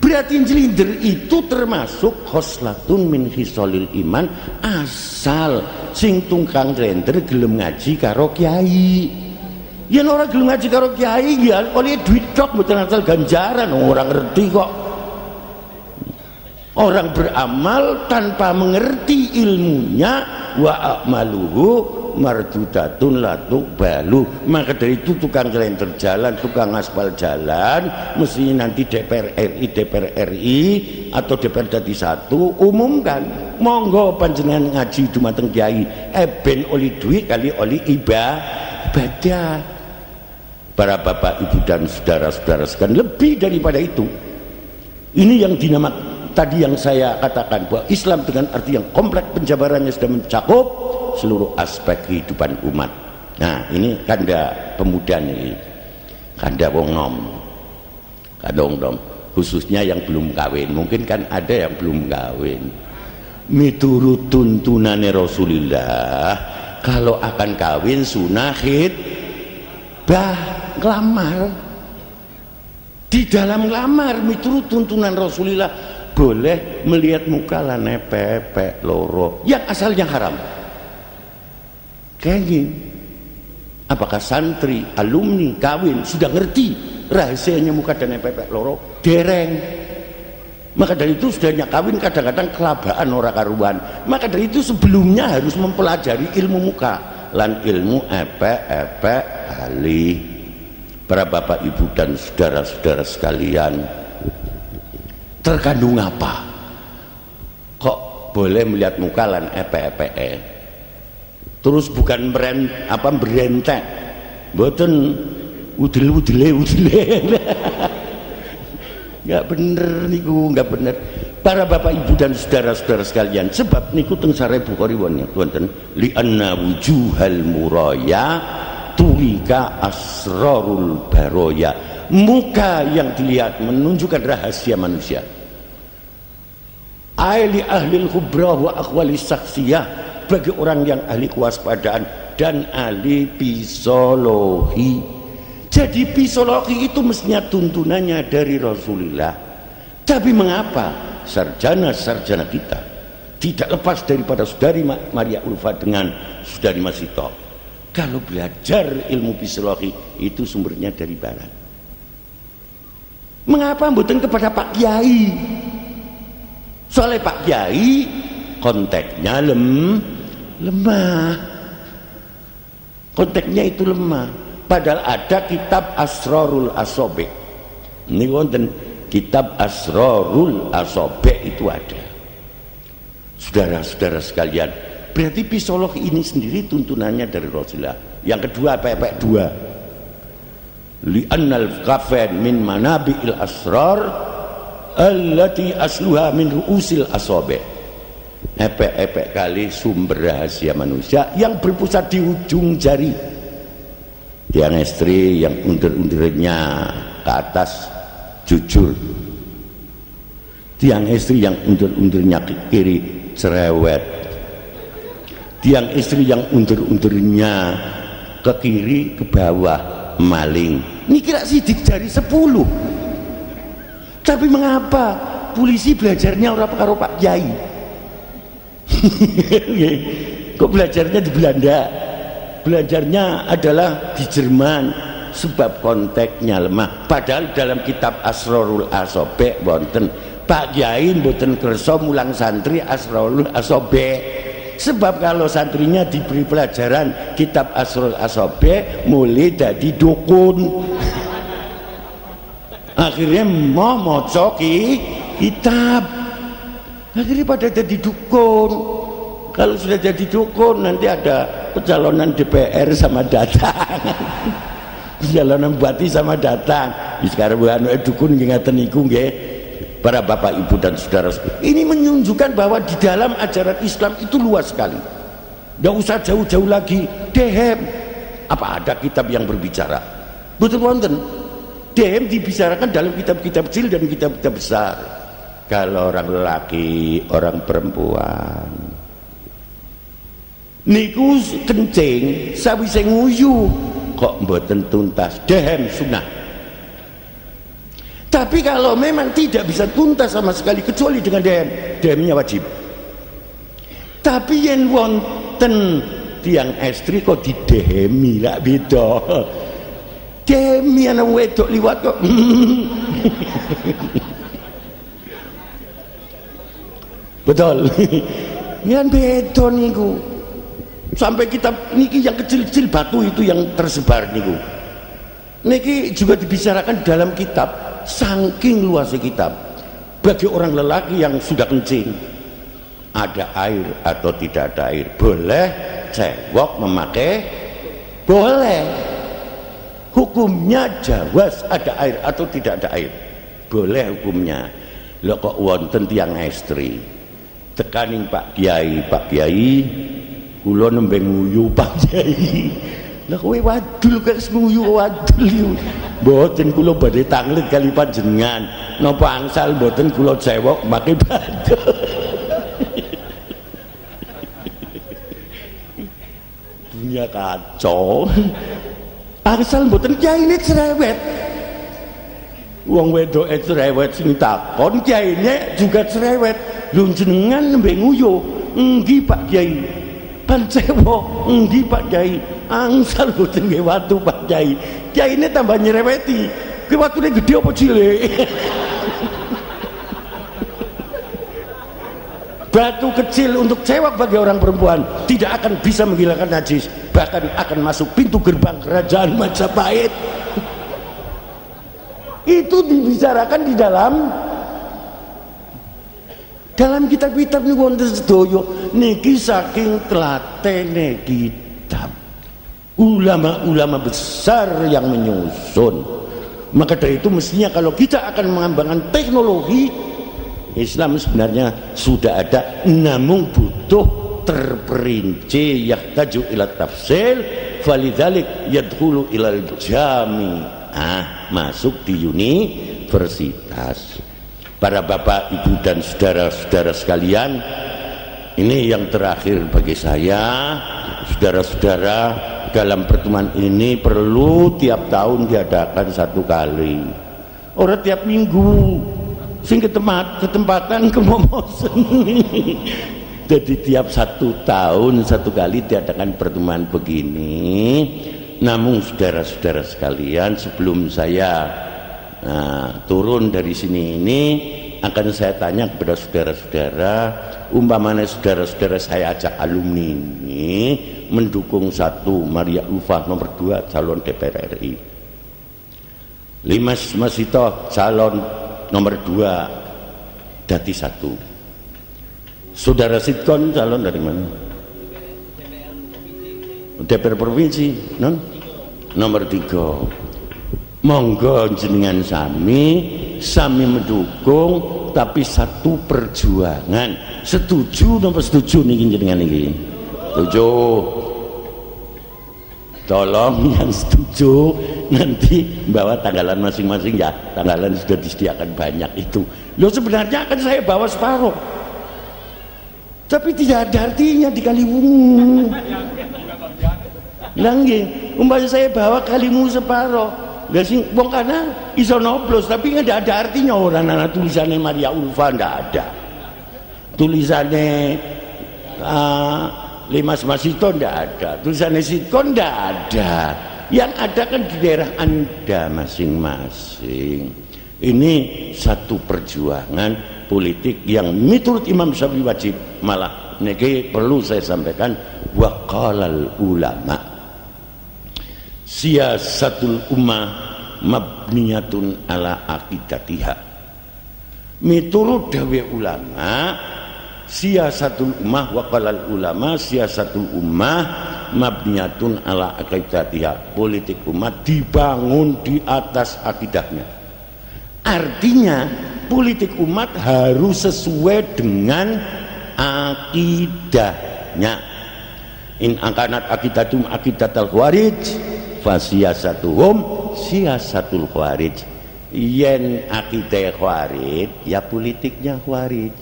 A: Berarti selinder itu termasuk khoslatun min khisalil iman, asal sing tungkang slender gelem ngaji karo kiai. Yen ora gelem ngaji karo kiai ya oleh duit tok mboten asal ganjaran, orang ngerti kok. Orang beramal tanpa mengerti ilmunya, wa a'maluhu mardudatun la tuqbalu. Maka dari itu tukang slender jalan, tukang aspal jalan, mestinya nanti DPR RI atau DPR Dadi 1 umumkan, monggo panjenengan ngaji dumateng kiai, ben oli duit kali oli ibadah. Para bapak ibu dan saudara-saudara sekalian, lebih daripada itu, ini yang dinamakan tadi yang saya katakan bahwa Islam dengan arti yang kompleks penjabarannya sudah mencakup seluruh aspek kehidupan umat. Nah ini kanda pemuda nih, kanda wong nom, kadong-dong, khususnya yang belum kawin. Mungkin kan ada yang belum kawin. Miturut tuntunane Rasulullah, kalau akan kawin sunah khitbah, ngelamar. Di dalam ngelamar miturut tuntunan Rasulullah boleh melihat muka lane pepek loro yang asalnya haram. Kayak gini, apakah santri, alumni, kawin sudah ngerti rahasianya muka dan pepek loro? Dereng. Maka dari itu sudahnya kawin kadang-kadang kelabaan ora karuan. Maka dari itu sebelumnya harus mempelajari ilmu muka lan ilmu epek-epek halih. Para bapak ibu dan saudara-saudara sekalian, terkandung apa kok boleh melihat muka lan epek-epek? Terus bukan berentek, mboten udele nggak bener niku, nggak bener. Para bapak ibu dan saudara-saudara sekalian, sebab niku teng Sahih Bukhari wonten li anna wujuhal muraya turika asrarul baroya. Muka yang dilihat menunjukkan rahasia manusia. Ahli khubra wa akhwali saksiyah, bagi orang yang ahli kewaspadaan dan ahli psikologi. Jadi psikologi itu mestinya tuntunannya dari Rasulullah. Tapi mengapa sarjana-sarjana kita tidak lepas daripada saudari Maria Ulfa dengan saudari Masito? Kalau belajar ilmu psikologi itu sumbernya dari barat. Mengapa mboten kepada Pak Kiai? Soalnya Pak Kiai konteknya lemah. Konteknya itu lemah. Padahal ada kitab Asrarul Asobek. Ini wonten kitab Asrarul Asobek itu ada. Saudara-saudara sekalian, berarti psikologi ini sendiri tuntunannya dari Rasulullah. Yang kedua, pepek dua. Li'annal kafen min manabi'il asrar allati asluha min ru'usil asabi, epek-epek kali sumber rahasia manusia yang berpusat di ujung jari. Tiang istri yang undur-undurnya ke atas jujur, tiang istri yang undur-undurnya ke kiri cerewet, tiang istri yang undur-undurnya ke kiri ke bawah maling. Ini kira sidik jari 10. Tapi mengapa polisi belajarnya orang karo Pak Kiai? Kok belajarnya di Belanda? Belajarnya adalah di Jerman, sebab konteksnya lemah. Padahal dalam kitab Asrorul Asobe wonten Pak Kiai mboten kersa mulang santri Asrorul Asobe. Sebab kalau santrinya diberi pelajaran kitab Asrorul Asobe mulai dadi dukun. Akhirnya mau mocoki kitab, akhirnya pada jadi dukun. Kalau sudah jadi dukun nanti ada pencalonan DPR sama datang. Pencalonan bupati sama datang. Sekarang bukan dukun ngingatan iku nggih. Para bapak ibu dan saudara, ini menunjukkan bahwa di dalam ajaran Islam itu luas sekali. Nggak usah jauh-jauh lagi. Dehem, apa ada kitab yang berbicara? Betul wonten. Dehem dibicarakan dalam kitab-kitab kecil dan kitab-kitab besar. Kalau orang lelaki, orang perempuan niku kencing sawise nguyu kok mboten tuntas, dehem sunah. Tapi kalau memang tidak bisa tuntas sama sekali kecuali dengan dehem, dehemnya wajib. Tapi yen wonten tiang estri kok didehemi lak beda. Dehemi anak wedok liwat kok. Betul. Yang beda niku. Sampai kitab niki yang kecil-kecil batu itu yang tersebar niku. Niki juga dibicarakan dalam kitab, saking luasnya kitab. Bagi orang lelaki yang sudah kencing, ada air atau tidak ada air, boleh cewek memakai, boleh. Hukumnya jawaz, ada air atau tidak ada air, boleh hukumnya. Lho kok wonten tiang estri tekaning Pak Kiai, kula nembe nguyu Pak Kiai. Lah kowe wadul kok nguyu wadul. Mboten kula badhe tanglet kali panjenengan. Napa angsal mboten kula cewek make badhe. Dunia kacau. Angsal mboten kiyaine cerewet. Wong wedoke cerewet sing takon kiyaine juga cerewet. Lho jenengan nembe nguyu. Nggih Pak Kiai. Pancewo nggih Pak Kiai, angsal boten nggih watu Pak Kiai. Kiai ini tambah nyereweti. Ki watune gede apa cilik? Batu kecil untuk cewek bagi orang perempuan tidak akan bisa menghilangkan najis, bahkan akan masuk pintu gerbang kerajaan Majapahit. Itu dibicarakan di dalam kitab-kitab ini wonten sedoyo niki saking telatene kitab ulama-ulama besar yang menyusun. Maka dari itu mestinya kalau kita akan mengembangkan teknologi, Islam sebenarnya sudah ada, namun butuh terperinci, yahtaju ila tafsil, falidzalik yadkhulu ilal jami, masuk di universitas. Para bapak, ibu dan saudara-saudara sekalian, ini yang terakhir bagi saya. Saudara-saudara, dalam pertemuan ini perlu tiap tahun diadakan 1 kali, orang tiap minggu, sing ketempatan kemomosen. Jadi tiap 1 tahun 1 kali diadakan pertemuan begini. Namun saudara-saudara sekalian, sebelum saya turun dari sini ini akan saya tanya kepada saudara-saudara, umpamanya saudara-saudara saya ajak alumni ini mendukung 1 Maria Ulfa, nomor 2 calon DPR RI, Limas Masito calon nomor 2 Dati 1, saudara Sitkon calon dari mana? DPR provinsi nomor 3. Monggo jenengan sami sami mendukung tapi satu perjuangan. Setuju napa setuju niki jenengan niki? Setuju. Tolong yang setuju nanti bawa tanggalan masing-masing ya. Tanggalan sudah disediakan banyak itu. Loh sebenarnya kan saya bawa separuh. Tapi tidak ada artinya di Kaliwungu. Lah nggih, umpamanya saya bawa Kaliwungu separuh. Lah sing wong kana iso noblos tapi enggak ada artinya orang anak tulisannya Maria Ulfa enggak ada. Tulisannya Limas Masito enggak ada. Tulisannya Sitkon enggak ada. Yang ada kan di daerah Anda masing-masing. Ini satu perjuangan politik yang menurut Imam Syafi'i wajib. Malah niki perlu saya sampaikan waqalal ulama siyasatul ummah mabniyatun ala aqidatiha. Miturut dawe ulama siyasatul ummah waqalal ulama siyasatul ummah mabniyatun ala aqidatiha. Politik umat dibangun di atas akidahnya. Artinya politik umat harus sesuai dengan akidahnya. In angkanat akidatum akidatul khawarij fasiyasatuhum siyasatul khawarij. Yen akidah khawarij ya politiknya khawarij.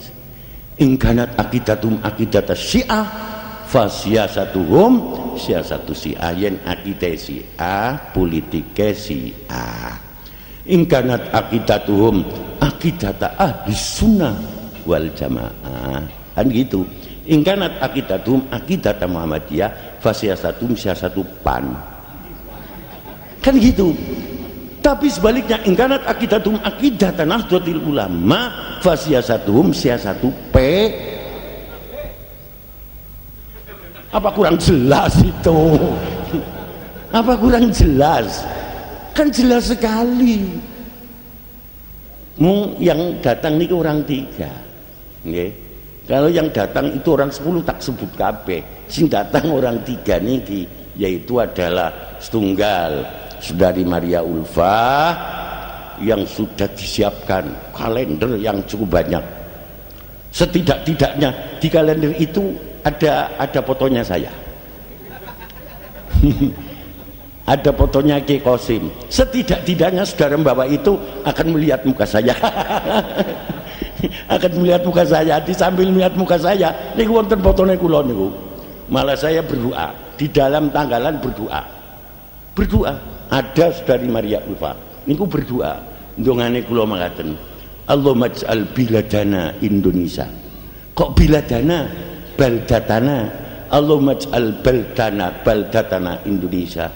A: In kanat akidatum akidat syiah fasiyasatuhum siyasatu syiah. Yen akidah syiah politiknya syiah. In kanat akidatuhum akidata ahli sunnah wal jamaah. Kan gitu. In kanat akidatum akidata Muhammadiyah fasyasatum siyasatu PAN. Kan gitu. Tapi sebaliknya in kanat akidatum akidata Nahdlatul Ulama fasyasatuhum siyasatu P. Apa kurang jelas itu? Apa kurang jelas? Kan jelas sekali. Yang datang ini orang 3. Okay. Kalau yang datang itu orang 10 tak sebut kabeh. Sing datang orang 3 niki yaitu adalah setunggal Saudari Maria Ulfa yang sudah disiapkan kalender yang cukup banyak. Setidak-tidaknya di kalender itu ada fotonya saya. Ada fotonya Ki Kosim. Setidak-tidaknya saudara membawa itu akan melihat muka saya. Akan melihat muka saya. Di sambil melihat muka saya niku wonten fotone kula niku. Malah saya berdoa di dalam tanggalan berdoa ada Saudari Maria Ulfa niku berdoa ndongane kula mangkaten Allahumma ij'al biladana Indonesia. Kok biladana baldatana Allahumma ij'al baldatana Indonesia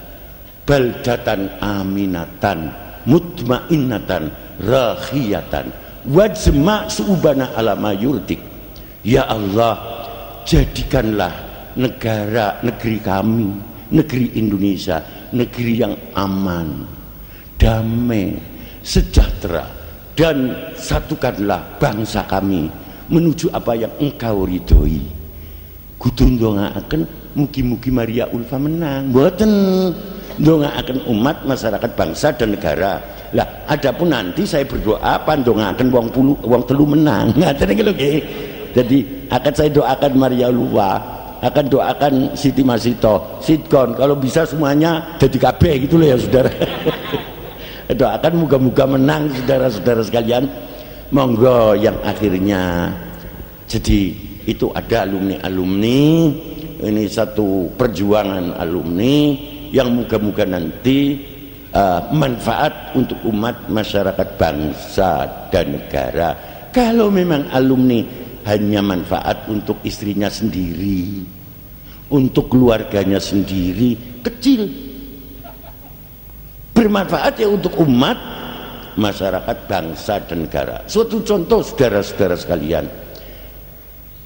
A: baldatan aminatan mutmainnatan rakhiyatan wajma' su'ubana ala ma yurdik. Ya Allah, jadikanlah negeri kami, negeri Indonesia, negeri yang aman, damai, sejahtera, dan satukanlah bangsa kami menuju apa yang Engkau ridhoi. Kudu ndongaaken mugi-mugi Maria Ulfa menang, mboten ndongaaken umat, masyarakat, bangsa dan negara. Lah adapun nanti saya berdoa pandongaken wong telu menang. Ngaten iki lho nggih. Jadi akan saya doakan Maria Ulfa, akan doakan Siti Masito, Sitkon, kalau bisa semuanya jadi KB gitu loh ya saudara. Doakan moga-moga menang saudara-saudara sekalian. Monggo yang akhirnya jadi itu ada alumni-alumni, ini satu perjuangan alumni yang moga-moga nanti manfaat untuk umat, masyarakat, bangsa dan negara. Kalau memang alumni hanya manfaat untuk istrinya sendiri, untuk keluarganya sendiri, kecil. Bermanfaat ya untuk umat, masyarakat, bangsa dan negara. Suatu contoh saudara-saudara sekalian,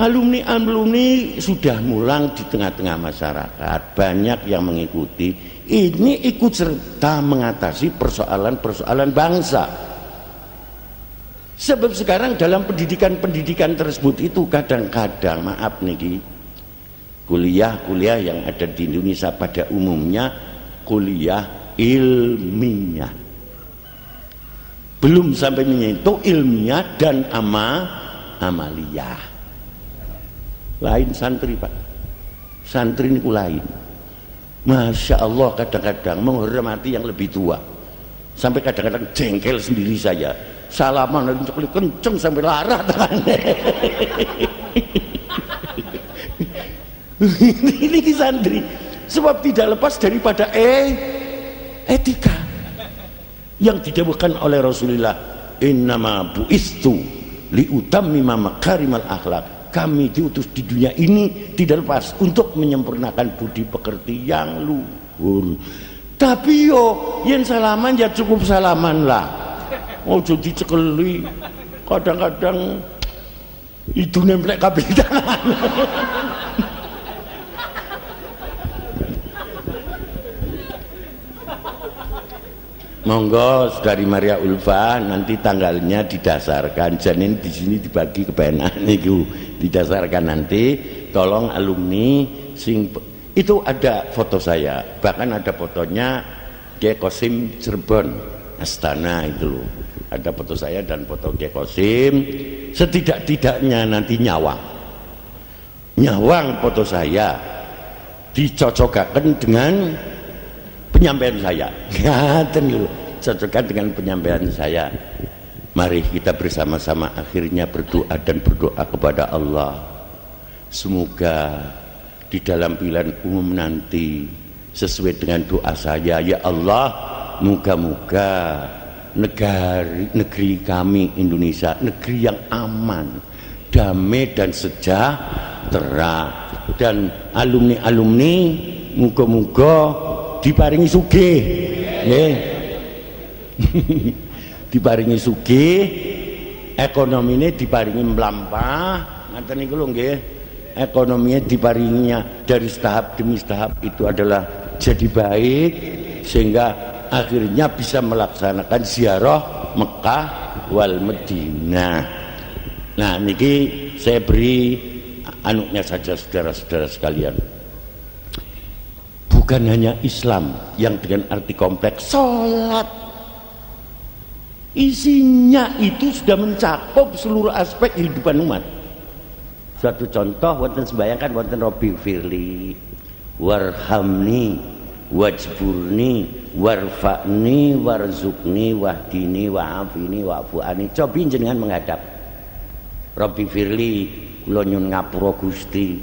A: alumni sudah mulang di tengah-tengah masyarakat, banyak yang mengikuti. Ini ikut serta mengatasi persoalan-persoalan bangsa. Sebab sekarang dalam pendidikan tersebut itu kadang-kadang, maaf niki, kuliah yang ada di Indonesia pada umumnya kuliah ilmiah. belum sampai menyentuh ilmiah dan amaliyah. Lain santri Pak, santri ini lain. Masya Allah, kadang-kadang menghormati yang lebih tua, sampai kadang-kadang jengkel sendiri saya, salaman dan kenceng sampai larah tangannya. Ini santri, sebab tidak lepas daripada etika yang didawuhkan oleh Rasulullah, innama bu'istu liutammima makarimal akhlak. Kami diutus di dunia ini tidak lepas untuk menyempurnakan budi pekerti yang luhur. Tapi yang salaman ya cukup salaman lah, ojo dicekeli, kadang-kadang itu nemplek kabel tangan. Monggo dari Maria Ulfa, nanti tanggalnya didasarkan. Janin di sini dibagi kebenaran niku, didasarkan nanti. Tolong alumni sing itu ada foto saya, bahkan ada fotonya Kiai Qasim Cirebon Astana itu loh. Ada foto saya dan foto Kiai Qasim. Setidak-tidaknya nanti nyawang foto saya dicocokkan dengan penyampaian saya. Ngaten lho, cocokkan dengan penyampaian saya. Mari kita bersama-sama akhirnya berdoa dan berdoa kepada Allah. Semoga di dalam pilihan umum nanti sesuai dengan doa saya, ya Allah, moga-moga negeri kami Indonesia negeri yang aman, damai dan sejahtera, dan alumni-alumni moga-moga diparingi sugih nggih. Diparingi sugih, ekonomine diparingi mlampah, ngaten niku lho nggih. Ekonominya diparinginya dari tahap demi tahap itu adalah jadi baik, sehingga akhirnya bisa melaksanakan ziarah Mekah wal Madinah. Nah niki saya beri anuknya saja saudara-saudara sekalian. Bukan hanya Islam yang dengan arti kompleks, sholat isinya itu sudah mencakup seluruh aspek kehidupan umat. Suatu contoh, wonten sembahyang wonten Robbi firli warhamni wajburni warfa'ni warzukni wahdini wa'afini wa'fu'ani. Cobi jenengan menghadap Robbi firli, kula nyun ngapura Gusti.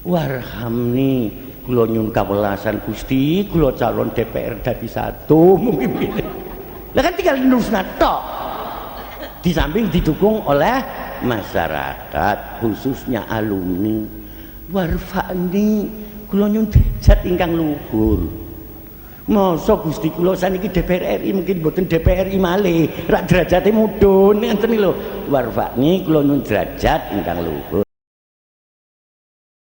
A: Warhamni, kula nyun kawelasan Gusti, kula calon DPR dadi satu mungkin. Lah kan tinggal nurusna tok. Di samping didukung oleh masyarakat, khususnya alumni. Warfa'ni, kula nyun derajat ingkang luhur. Masa Gusti kula saniki DPR RI mungkin mboten DPR RI malih, rak derajate mudhun ngenten lho. Warfa'ni, kula nyun derajat ingkang luhur.